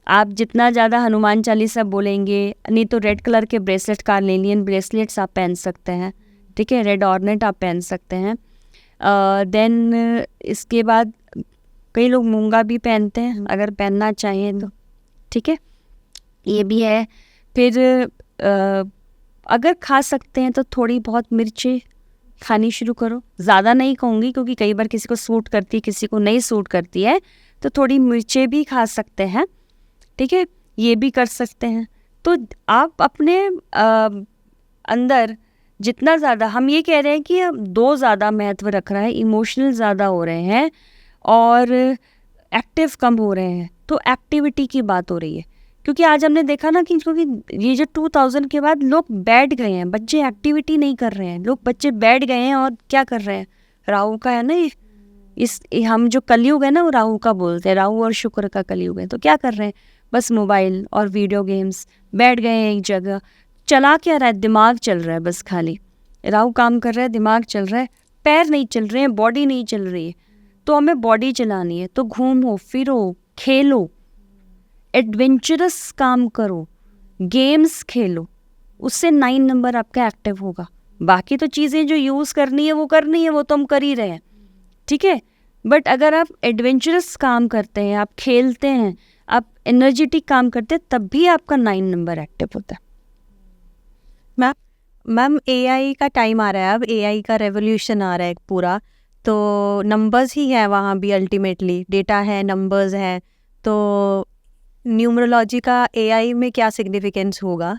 आप जितना ज़्यादा हनुमान चालीसा बोलेंगे, नहीं तो रेड कलर के ब्रेसलेट, कार्नेलियन ब्रेसलेट्स आप पहन सकते हैं, ठीक है, रेड ऑर्नेट आप पहन सकते हैं। देन इसके बाद कई लोग मूंगा भी पहनते हैं अगर पहनना चाहें तो, ठीक है, ये भी है। फिर अगर खा सकते हैं तो थोड़ी बहुत मिर्ची खानी शुरू करो, ज़्यादा नहीं कहूँगी क्योंकि कई बार किसी को सूट करती है, किसी को नहीं सूट करती है, तो थोड़ी मिर्चें भी खा सकते हैं, ठीक है, ये भी कर सकते हैं। तो आप अपने अंदर जितना ज़्यादा, हम ये कह रहे हैं कि अब 2 ज़्यादा महत्व रख रहा है, इमोशनल ज़्यादा हो रहे हैं और एक्टिव कम हो रहे हैं, तो एक्टिविटी की बात हो रही है। क्योंकि आज हमने देखा ना कि क्योंकि ये जो 2000 के बाद लोग बैठ गए हैं, बच्चे एक्टिविटी नहीं कर रहे हैं, लोग बच्चे बैठ गए हैं और क्या कर रहे हैं, राहु का है ना ये हम जो कलयुग है ना वो राहु का बोलते हैं, राहु और शुक्र का कलयुग है। तो क्या कर रहे हैं, बस मोबाइल और वीडियो गेम्स, बैठ गए हैं एक जगह, चला क्या रहा है, दिमाग चल रहा है बस खाली, राहु काम कर रहा है, दिमाग चल रहा है, पैर नहीं चल रहे हैं, बॉडी नहीं चल रही है। तो हमें बॉडी चलानी है, तो घूमो फिरो, खेलो, एडवेंचरस काम करो, गेम्स खेलो, उससे 9 नंबर आपका एक्टिव होगा। बाकी तो चीज़ें जो यूज़ करनी है वो करनी है, वो तो हम कर ही रहे हैं, ठीक है। बट अगर आप एडवेंचरस काम करते हैं, आप खेलते हैं, आप एनर्जेटिक काम करते हैं, तब भी आपका 9 नंबर एक्टिव होता है। मैम, एआई का टाइम आ रहा है, अब एआई का रेवोल्यूशन आ रहा है पूरा, तो नंबर्स ही है वहाँ भी, अल्टीमेटली डेटा है, नंबर्स है, तो न्यूमरोलॉजी का एआई में क्या सिग्निफिकेंस होगा?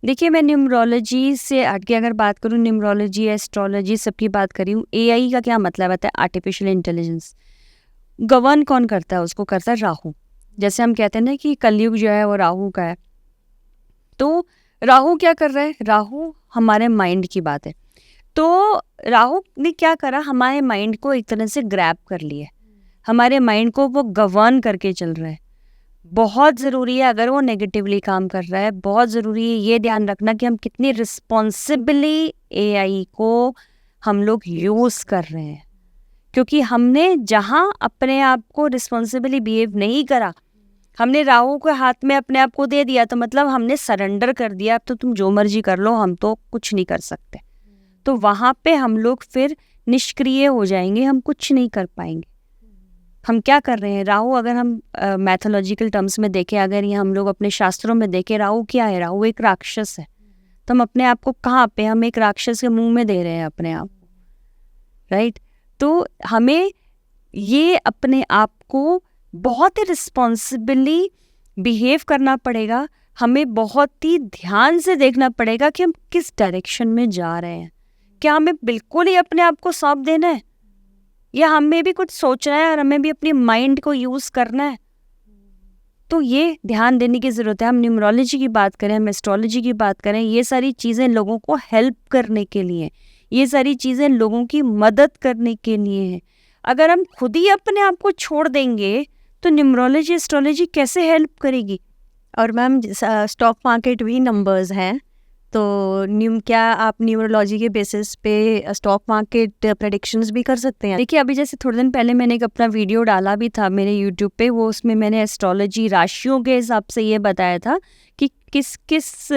देखिए, मैं न्यूमरोलॉजी से हट के अगर बात करूँ, न्यूमरोलॉजी, एस्ट्रोलॉजी सबकी बात करी हूँ। एआई का क्या मतलब आता है? Artificial intelligence. गवर्न कौन करता है उसको? करता है राहु। जैसे हम कहते हैं ना कि कलयुग जो है वो राहु का है, तो राहु क्या कर रहा है? राहु हमारे माइंड की बात है। तो राहु ने क्या करा? हमारे माइंड को एक तरह से ग्रैब कर लिया, हमारे माइंड को वो गवर्न करके चल रहा है। बहुत ज़रूरी है, अगर वो नेगेटिवली काम कर रहा है, बहुत ज़रूरी है ये ध्यान रखना कि हम कितनी रिस्पॉन्सिबली एआई को हम लोग यूज़ कर रहे हैं। क्योंकि हमने जहाँ अपने आप को रिस्पॉन्सिबली बिहेव नहीं करा, हमने राहु के हाथ में अपने आप को दे दिया, तो मतलब हमने सरेंडर कर दिया, अब तो तुम जो मर्जी कर लो, हम तो कुछ नहीं कर सकते। तो वहाँ पे हम लोग फिर निष्क्रिय हो जाएंगे, हम कुछ नहीं कर पाएंगे। हम क्या कर रहे हैं? राहु, अगर हम मैथोलॉजिकल टर्म्स में देखें, अगर ये हम लोग अपने शास्त्रों में देखें, राहु क्या है? राहु एक राक्षस है। तो हम अपने आप को कहाँ पे, हम एक राक्षस के मुंह में दे रहे हैं अपने आप, राइट? तो हमें ये अपने आप को बहुत ही रिस्पॉन्सिबली बिहेव करना पड़ेगा, हमें बहुत ही ध्यान से देखना पड़ेगा कि हम किस डायरेक्शन में जा रहे हैं। क्या हमें बिल्कुल ही अपने आप को सौंप देना है, या हमें भी कुछ सोचना है और हमें भी अपनी माइंड को यूज़ करना है? तो ये ध्यान देने की ज़रूरत है। हम न्यूमरोलॉजी की बात करें, हम एस्ट्रोलॉजी की बात करें, ये सारी चीज़ें लोगों को हेल्प करने के लिए, ये सारी चीज़ें लोगों की मदद करने के लिए हैं। अगर हम खुद ही अपने आप को छोड़ देंगे तो न्यूमरोलॉजी, एस्ट्रोलॉजी कैसे हेल्प करेगी? और मैम स्टॉक मार्केट भी नंबर्स हैं, तो क्या आप न्यूमरोलॉजी के बेसिस पे स्टॉक मार्केट प्रेडिक्शंस भी कर सकते हैं? देखिए, अभी जैसे थोड़े दिन पहले मैंने एक अपना वीडियो डाला भी था मेरे यूट्यूब पे, वो उसमें मैंने एस्ट्रोलॉजी राशियों के हिसाब से ये बताया था कि किस किस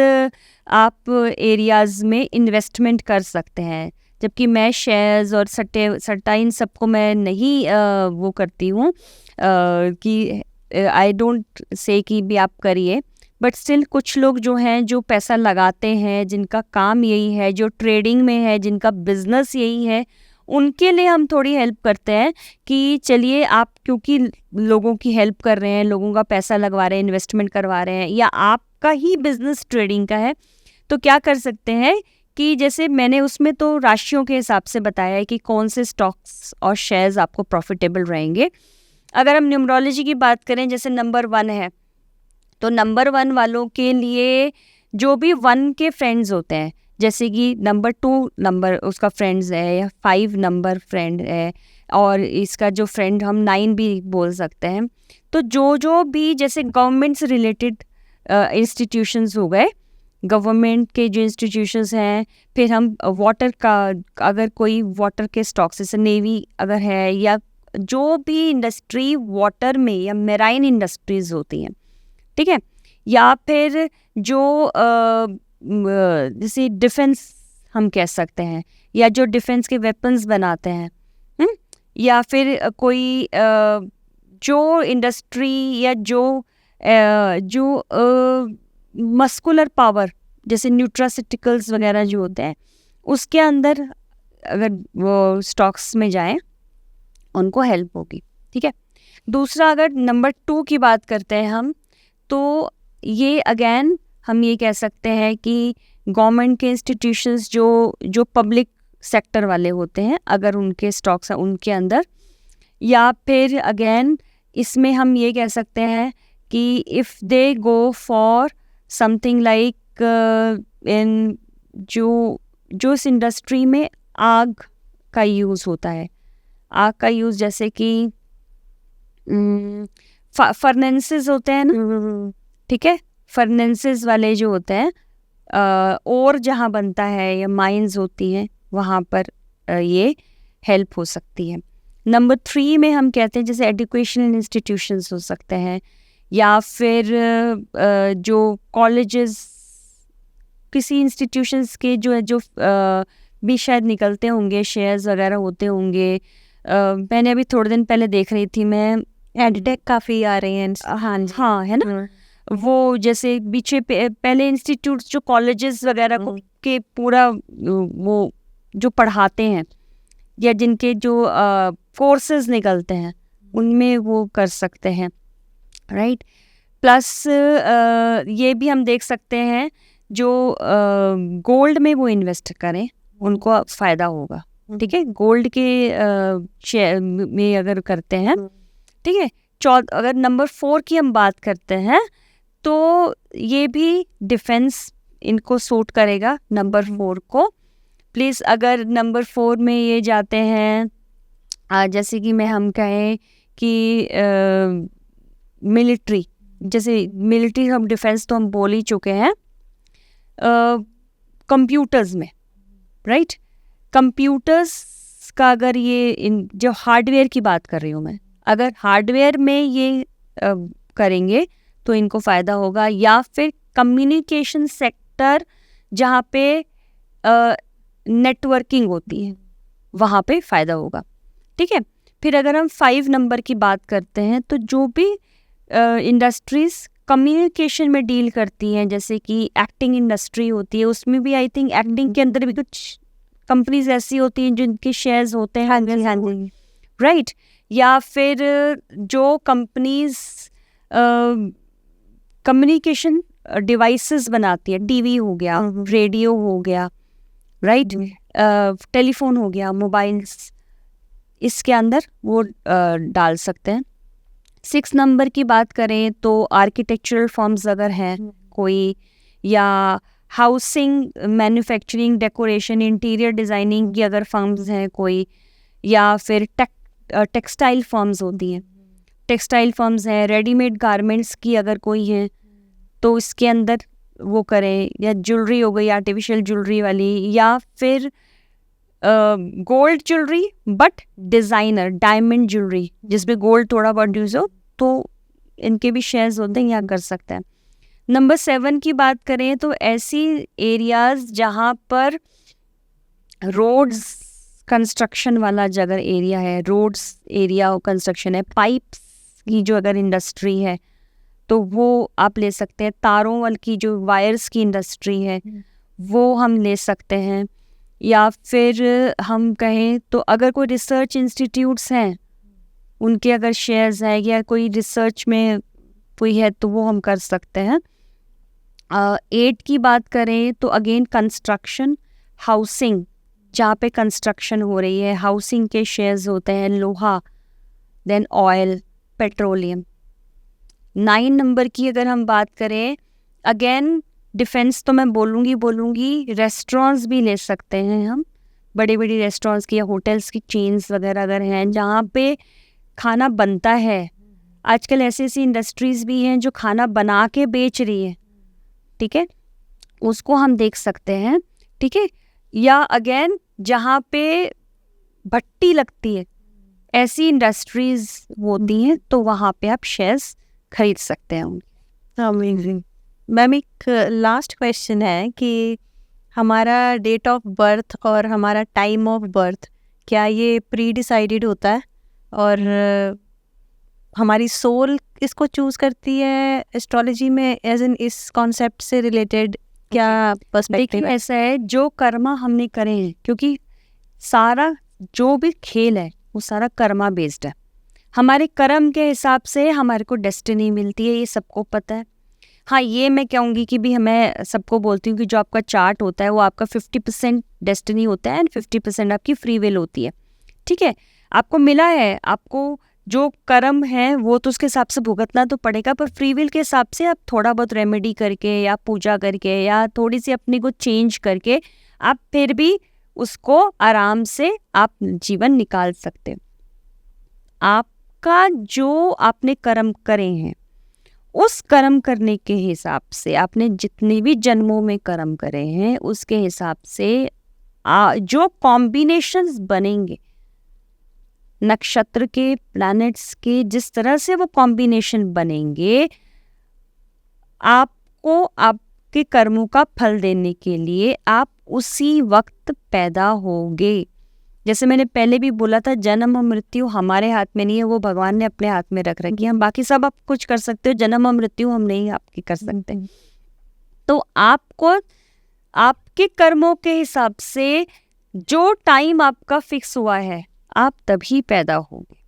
आप एरियाज़ में इन्वेस्टमेंट कर सकते हैं। जबकि मैं शेयर्स और सट्टा इन सबको मैं नहीं वो करती हूँ कि आई डोंट से कि भी आप करिए, बट स्टिल कुछ लोग जो हैं, जो पैसा लगाते हैं, जिनका काम यही है, जो ट्रेडिंग में है, जिनका बिजनेस यही है, उनके लिए हम थोड़ी हेल्प करते हैं कि चलिए आप, क्योंकि लोगों की हेल्प कर रहे हैं, लोगों का पैसा लगवा रहे हैं, इन्वेस्टमेंट करवा रहे हैं, या आपका ही बिजनेस ट्रेडिंग का है, तो क्या कर सकते हैं कि जैसे मैंने उसमें तो राशियों के हिसाब से बताया है कि कौन से स्टॉक्स और शेयर्स आपको प्रॉफिटेबल रहेंगे। अगर हम न्यूमरोलॉजी की बात करें, जैसे नंबर 1 है, तो नंबर 1 वालों के लिए जो भी 1 के फ्रेंड्स होते हैं, जैसे कि नंबर 2 नंबर उसका फ्रेंड्स है, या 5 नंबर फ्रेंड है, और इसका जो फ्रेंड हम 9 भी बोल सकते हैं। तो जो भी जैसे गवर्नमेंट से रिलेटेड इंस्टीट्यूशंस हो गए, गवर्नमेंट के जो इंस्टीट्यूशंस हैं, फिर हम वाटर का, अगर कोई वाटर के स्टॉक्स जैसे नेवी अगर है, या जो भी इंडस्ट्री वाटर में या मेराइन इंडस्ट्रीज होती हैं, ठीक है, या फिर जो जैसे डिफेंस हम कह सकते हैं, या जो डिफेंस के वेपन्स बनाते हैं, या फिर कोई जो इंडस्ट्री या जो मस्कुलर पावर, जैसे न्यूट्रासिटिकल्स वगैरह जो होते हैं, उसके अंदर अगर वो स्टॉक्स में जाएं, उनको हेल्प होगी, ठीक है। दूसरा, अगर नंबर 2 की बात करते हैं हम, तो ये अगेन हम ये कह सकते हैं कि गवर्नमेंट के इंस्टीट्यूशंस जो पब्लिक सेक्टर वाले होते हैं, अगर उनके स्टॉक्स हैं उनके अंदर, या फिर अगेन इसमें हम ये कह सकते हैं कि if they go for something like in जो इस इंडस्ट्री में आग का यूज़ होता है, आग का यूज़ जैसे कि फर्नेंसेस होते हैं ना, ठीक है, फर्नेंसेस वाले जो होते हैं, और जहाँ बनता है या माइंस होती हैं, वहाँ पर ये हेल्प हो सकती है। नंबर 3 में हम कहते हैं जैसे एजुकेशनल इंस्टीट्यूशंस हो सकते हैं, या फिर जो कॉलेजेस, किसी इंस्टीट्यूशंस के जो भी शायद निकलते होंगे, शेयर्स वगैरह होते होंगे। मैंने अभी थोड़े दिन पहले देख रही थी, मैं एडटेक काफ़ी आ रहे हैं। हाँ, है ना, वो जैसे पीछे पहले इंस्टीट्यूट्स जो कॉलेजेस वगैरह को के पूरा वो जो पढ़ाते हैं, या जिनके जो कोर्सेज निकलते हैं उनमें वो कर सकते हैं, राइट। प्लस ये भी हम देख सकते हैं जो गोल्ड में वो इन्वेस्ट करें उनको फ़ायदा होगा, ठीक है। गोल्ड के शेयर में अगर करते हैं, ठीक है। अगर नंबर 4 की हम बात करते हैं तो ये भी डिफेंस इनको सूट करेगा, नंबर 4 को। प्लीज़ अगर नंबर 4 में ये जाते हैं, जैसे कि हम कहें कि मिलिट्री, जैसे मिलिट्री, हम डिफेंस तो हम बोल ही चुके हैं। कंप्यूटर्स में, राइट, कंप्यूटर्स का अगर ये जो हार्डवेयर की बात कर रही हूँ मैं, अगर हार्डवेयर में ये करेंगे तो इनको फ़ायदा होगा। या फिर कम्युनिकेशन सेक्टर जहाँ पे नेटवर्किंग होती है वहाँ पे फ़ायदा होगा, ठीक है। फिर अगर हम 5 नंबर की बात करते हैं तो जो भी इंडस्ट्रीज़ कम्युनिकेशन में डील करती हैं, जैसे कि एक्टिंग इंडस्ट्री होती है, उसमें भी आई थिंक एक्टिंग के अंदर भी कुछ कंपनीज ऐसी होती हैं जिनके शेयर्स होते हैं, हाँ जी, राइट। या फिर जो कंपनीज कम्युनिकेशन डिवाइसेस बनाती है, टीवी हो गया, रेडियो हो गया, राइट, टेलीफोन हो गया, मोबाइल्स, इसके अंदर वो डाल सकते हैं। 6 नंबर की बात करें तो आर्किटेक्चरल फर्म्स अगर हैं कोई, या housing, manufacturing, decoration, interior designing की अगर फर्म्स हैं कोई, या फिर टेक्सटाइल फर्म्स होती हैं, टेक्सटाइल फर्म्स हैं, रेडीमेड गारमेंट्स की अगर कोई हैं तो इसके अंदर वो करें। या ज्वेलरी हो गई, आर्टिफिशियल ज्वेलरी वाली, या फिर gold jewellery but designer diamond jewellery जिसमें गोल्ड थोड़ा बहुत यूज़ हो, तो इनके भी शेयर्स होते हैं, यहाँ कर सकते हैं। नंबर 7 की बात करें तो ऐसी एरियाज़ जहाँ पर रोड्स कंस्ट्रक्शन वाला जगह एरिया है, रोड्स एरिया कंस्ट्रक्शन है, पाइप्स की जो अगर इंडस्ट्री है तो वो आप ले सकते हैं। तारों वाली की जो वायर्स की इंडस्ट्री है वो हम ले सकते हैं। या फिर हम कहें तो अगर कोई रिसर्च इंस्टीट्यूट्स हैं उनके अगर शेयर्स हैं या कोई रिसर्च में कोई है तो वो हम कर सकते हैं। 8 की बात करें तो अगेन कंस्ट्रक्शन, हाउसिंग, जहाँ पे कंस्ट्रक्शन हो रही है, हाउसिंग के शेयर्स होते हैं, लोहा, देन ऑयल, पेट्रोलियम। 9 नंबर की अगर हम बात करें, अगेन डिफेंस तो मैं बोलूँगी, रेस्टोरेंट्स भी ले सकते हैं हम, बड़ी बड़ी रेस्टोरेंट्स की या होटल्स की चेन्स वगैरह अगर हैं जहाँ पे खाना बनता है। आजकल ऐसी ऐसी इंडस्ट्रीज़ भी हैं जो खाना बना के बेच रही है, ठीक है, उसको हम देख सकते हैं, ठीक है। या अगेन जहाँ पे भट्टी लगती है, ऐसी इंडस्ट्रीज़ होती हैं तो वहाँ पे आप शेयर्स खरीद सकते हैं उनके। अमेजिंग। मैम, एक लास्ट क्वेश्चन है कि हमारा डेट ऑफ बर्थ और हमारा टाइम ऑफ बर्थ, क्या ये प्री डिसाइडेड होता है और हमारी सोल इसको चूज करती है एस्ट्रोलॉजी में, एज इन इस कॉन्सेप्ट से रिलेटेड क्या पर्सपेक्टिव है? ऐसा है, जो कर्मा हमने करे हैं, क्योंकि सारा जो भी खेल है वो सारा कर्मा बेस्ड है। हमारे कर्म के हिसाब से हमारे को डेस्टिनी मिलती है, ये सबको पता है। हाँ, ये मैं कहूँगी कि भी मैं सबको बोलती हूँ कि जो आपका चार्ट होता है वो आपका 50% डेस्टिनी होता है एंड 50% आपकी फ्री विल होती है, ठीक है। आपको मिला है, आपको जो कर्म है वो तो उसके हिसाब से भुगतना तो पड़ेगा, पर फ्री विल के हिसाब से आप थोड़ा बहुत रेमेडी करके या पूजा करके या थोड़ी सी अपने को चेंज करके आप फिर भी उसको आराम से आप जीवन निकाल सकते हैं। आपका जो आपने कर्म करे हैं उस कर्म करने के हिसाब से, आपने जितने भी जन्मों में कर्म करे हैं उसके हिसाब से जो कॉम्बिनेशंस बनेंगे नक्षत्र के, प्लैनेट्स के, जिस तरह से वो कॉम्बिनेशन बनेंगे, आपको आपके कर्मों का फल देने के लिए आप उसी वक्त पैदा होगे। जैसे मैंने पहले भी बोला था, जन्म और मृत्यु हमारे हाथ में नहीं है, वो भगवान ने अपने हाथ में रख रखी है। हम बाकी सब आप कुछ कर सकते हो, जन्म और मृत्यु हम नहीं आपकी कर सकते। तो आपको आपके कर्मों के हिसाब से जो टाइम आपका फिक्स हुआ है आप तभी पैदा होगे।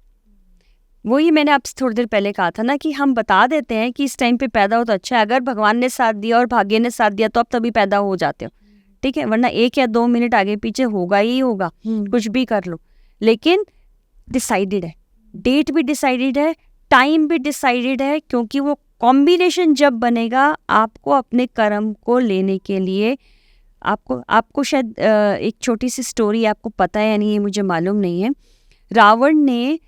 वही मैंने आपसे थोड़ी देर पहले कहा था ना कि हम बता देते हैं कि इस टाइम पे पैदा हो तो अच्छा है, अगर भगवान ने साथ दिया और भाग्य ने साथ दिया तो आप तभी पैदा हो जाते हो, ठीक है, वरना 1 या 2 मिनट आगे पीछे होगा ही होगा, कुछ भी कर लो। लेकिन डिसाइडेड है, डेट भी डिसाइडेड है, टाइम भी डिसाइडेड है, क्योंकि वो कॉम्बिनेशन जब बनेगा आपको अपने कर्म को लेने के लिए आपको शायद एक छोटी सी स्टोरी आपको पता है या नहीं, ये मुझे मालूम नहीं है। रावण ने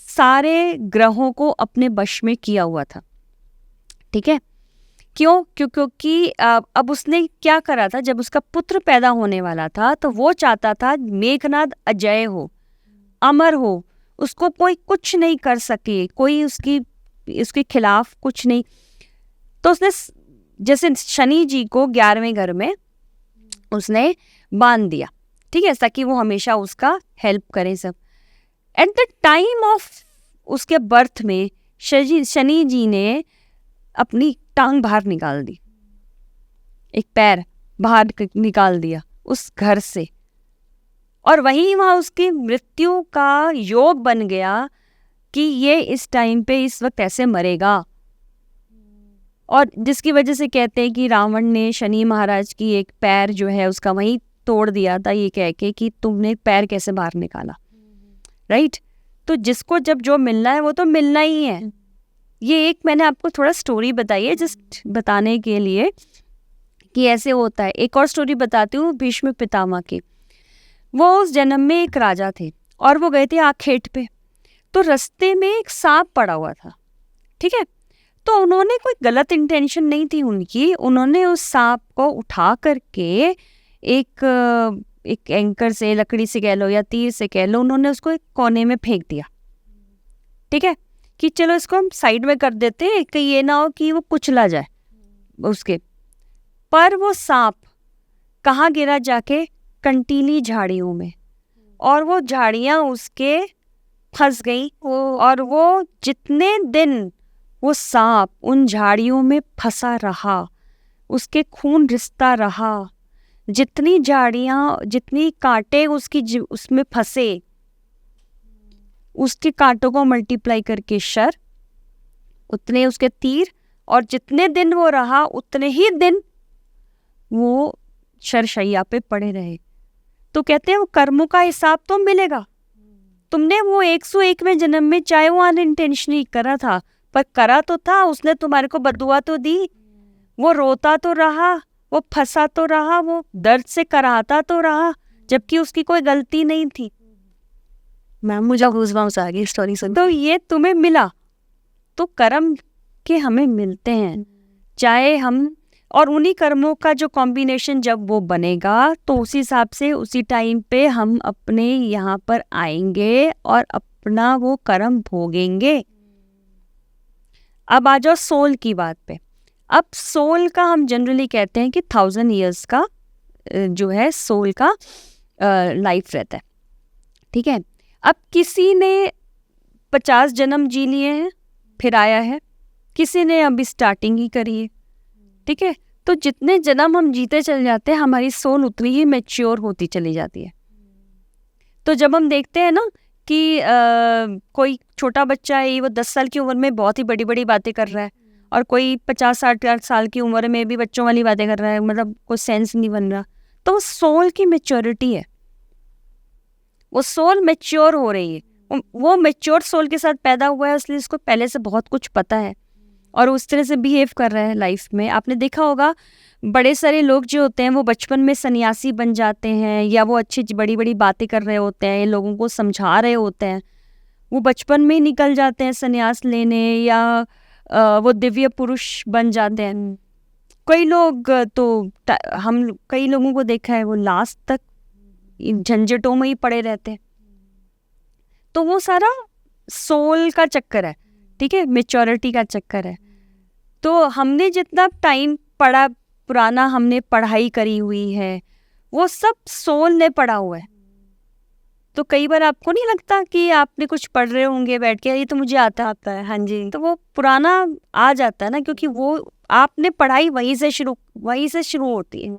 सारे ग्रहों को अपने वश में किया हुआ था, ठीक है, क्यों? क्योंकि अब उसने क्या करा था, जब उसका पुत्र पैदा होने वाला था तो वो चाहता था मेघनाद अजय हो, अमर हो, उसको कोई कुछ नहीं कर सके, कोई उसके खिलाफ कुछ नहीं। तो उसने जैसे शनि जी को 11वें घर में उसने बांध दिया, ठीक है, ताकि वो हमेशा उसका हेल्प करें सब। एट द टाइम ऑफ उसके बर्थ में शनि जी ने अपनी टांग बाहर निकाल दी, एक पैर बाहर निकाल दिया उस घर से, और वहाँ उसकी मृत्यु का योग बन गया कि ये इस टाइम पे इस वक्त ऐसे मरेगा। और जिसकी वजह से कहते हैं कि रावण ने शनि महाराज की एक पैर जो है उसका वहीं तोड़ दिया था, ये कह के कि तुमने पैर कैसे बाहर निकाला, राइट। तो जिसको जब जो मिलना है वो तो मिलना ही है। ये एक मैंने आपको थोड़ा स्टोरी बताई है जस्ट बताने के लिए कि ऐसे होता है। एक और स्टोरी बताती हूँ भीष्म पितामह की। वो उस जन्म में एक राजा थे और वो गए थे आखेट पे, तो रास्ते में एक सांप पड़ा हुआ था, ठीक है। तो उन्होंने कोई गलत इंटेंशन नहीं थी उनकी, उन्होंने उस सांप को उठा करके एक एंकर से, लकड़ी से कह लो या तीर से कह लो, उन्होंने उसको एक कोने में फेंक दिया, ठीक है, कि चलो इसको हम साइड में कर देते हैं कि ये ना हो कि वो कुचला जाए उसके। पर वो सांप कहाँ गिरा जाके? कंटीली झाड़ियों में, और वो झाड़ियाँ उसके फंस गई, और वो जितने दिन वो सांप उन झाड़ियों में फंसा रहा, उसके खून रिसता रहा, जितनी झाड़ियाँ, जितनी कांटे उसमें फंसे, उसके कांटों को मल्टीप्लाई करके शर, उतने उसके तीर, और जितने दिन वो रहा उतने ही दिन वो शरशैया पे पड़े रहे। तो कहते हैं वो कर्मों का हिसाब तो मिलेगा। तुमने वो 101वें जन्म में चाहे वो अनइंटेंशनली करा था, पर करा तो था, उसने तुम्हारे को बदुआ तो दी, वो रोता तो रहा, वो फंसा तो रहा, वो दर्द से कराहता तो रहा, जबकि उसकी कोई गलती नहीं थी। मैम मुझे गूज़बम्स आ गई स्टोरी सुन। तो ये तुम्हें मिला, तो कर्म के हमें मिलते हैं, चाहे हम, और उन्हीं कर्मों का जो कॉम्बिनेशन जब वो बनेगा तो उसी हिसाब से उसी टाइम पे हम अपने यहाँ पर आएंगे और अपना वो कर्म भोगेंगे। अब आ जाओ सोल की बात पे। अब सोल का हम जनरली कहते हैं कि 1000 years का जो है सोल का लाइफ रहता है, ठीक है। अब किसी ने 50 जन्म जी लिए हैं फिर आया है, किसी ने अभी स्टार्टिंग ही करी है, ठीक है। तो जितने जन्म हम जीते चले जाते हैं हमारी सोल उतनी ही मैच्योर होती चली जाती है। तो जब हम देखते हैं ना कि कोई छोटा बच्चा है, वो 10 साल की उम्र में बहुत ही बड़ी बड़ी बातें कर रहा है, और कोई 50-60 साल की उम्र में भी बच्चों वाली बातें कर रहा है, मतलब कोई सेंस नहीं बन रहा, तो वो सोल की मैच्योरिटी है, वो सोल मैच्योर हो रही है, वो मैच्योर सोल के साथ पैदा हुआ है, इसलिए उसको पहले से बहुत कुछ पता है और उस तरह से बिहेव कर रहा है लाइफ में। आपने देखा होगा बड़े सारे लोग जो होते हैं वो बचपन में सन्यासी बन जाते हैं, या वो अच्छी बड़ी बड़ी बातें कर रहे होते हैं, लोगों को समझा रहे होते हैं, वो बचपन में ही निकल जाते हैं संन्यास लेने, या वो दिव्य पुरुष बन जाते हैं। कई लोग तो हम कई लोगों को देखा है वो लास्ट तक झंझटों में ही पड़े रहते हैं। तो वो सारा सोल का चक्कर है, ठीक है, मैच्योरिटी का चक्कर है। तो हमने जितना टाइम पढ़ा, पुराना हमने पढ़ाई करी हुई है, वो सब सोल ने पढ़ा हुआ है। तो कई बार आपको नहीं लगता कि आपने कुछ पढ़ रहे होंगे बैठ के, ये तो मुझे आता है, हाँ जी, तो वो पुराना आ जाता है ना, क्योंकि वो आपने पढ़ाई वहीं से शुरू होती है।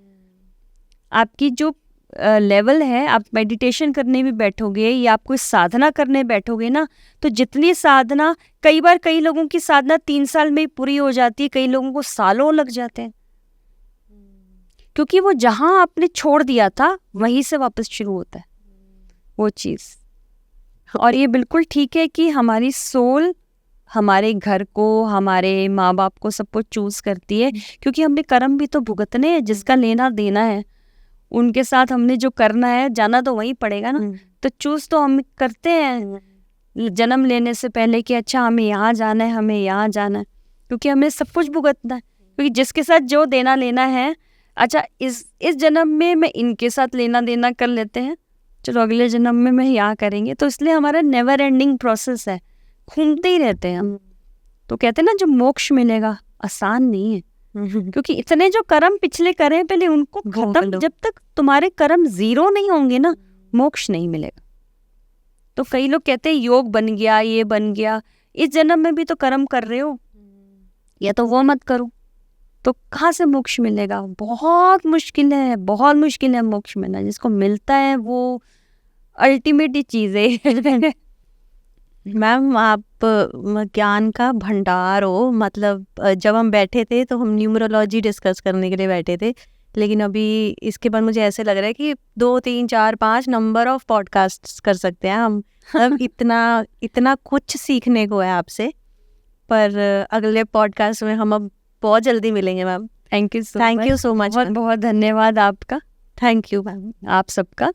आपकी जो लेवल है, आप मेडिटेशन करने भी बैठोगे या आप कोई साधना करने बैठोगे ना, तो जितनी साधना, कई बार कई लोगों की साधना 3 साल में ही पूरी हो जाती है, कई लोगों को सालों लग जाते हैं, क्योंकि वो जहाँ आपने छोड़ दिया था वहीं से वापस शुरू होता है वो चीज़। और ये बिल्कुल ठीक है कि हमारी सोल हमारे घर को, हमारे माँ बाप को, सबको चूज करती है, क्योंकि हमने कर्म भी तो भुगतने हैं, जिसका लेना देना है उनके साथ हमने जो करना है, जाना तो वहीं पड़ेगा ना। तो चूज तो हम करते हैं जन्म लेने से पहले कि अच्छा हमें यहाँ जाना है, हमें यहाँ जाना है, क्योंकि हमें सब कुछ भुगतना है, क्योंकि जिसके साथ जो देना लेना है, अच्छा इस जन्म में मैं इनके साथ लेना देना कर लेते हैं, चलो अगले जन्म में मैं यहाँ करेंगे। तो इसलिए हमारा नेवर एंडिंग प्रोसेस है, घूमते ही रहते हैं हम। तो कहते हैं ना जो मोक्ष मिलेगा आसान नहीं है, क्योंकि इतने जो कर्म पिछले करे पहले उनको खत्म, जब तक तुम्हारे कर्म 0 नहीं होंगे ना, मोक्ष नहीं मिलेगा। तो कई लोग कहते हैं योग बन गया, ये बन गया, इस जन्म में भी तो कर्म कर रहे हो, या तो वो मत करो, तो कहाँ से मोक्ष मिलेगा? बहुत मुश्किल है, बहुत मुश्किल है मोक्ष मिलना। जिसको मिलता है वो अल्टीमेट चीज़ है। मैम आप ज्ञान का भंडार हो, मतलब जब हम बैठे थे तो हम न्यूमरोलॉजी डिस्कस करने के लिए बैठे थे, लेकिन अभी इसके बाद मुझे ऐसे लग रहा है कि 2, 3, 4, 5 नंबर ऑफ पॉडकास्ट कर सकते हैं हम। मतलब इतना कुछ सीखने को है आपसे। पर अगले पॉडकास्ट में हम अब बहुत जल्दी मिलेंगे ma'am. Thank you so much. बहुत बहुत धन्यवाद आपका। Thank you ma'am. आप सबका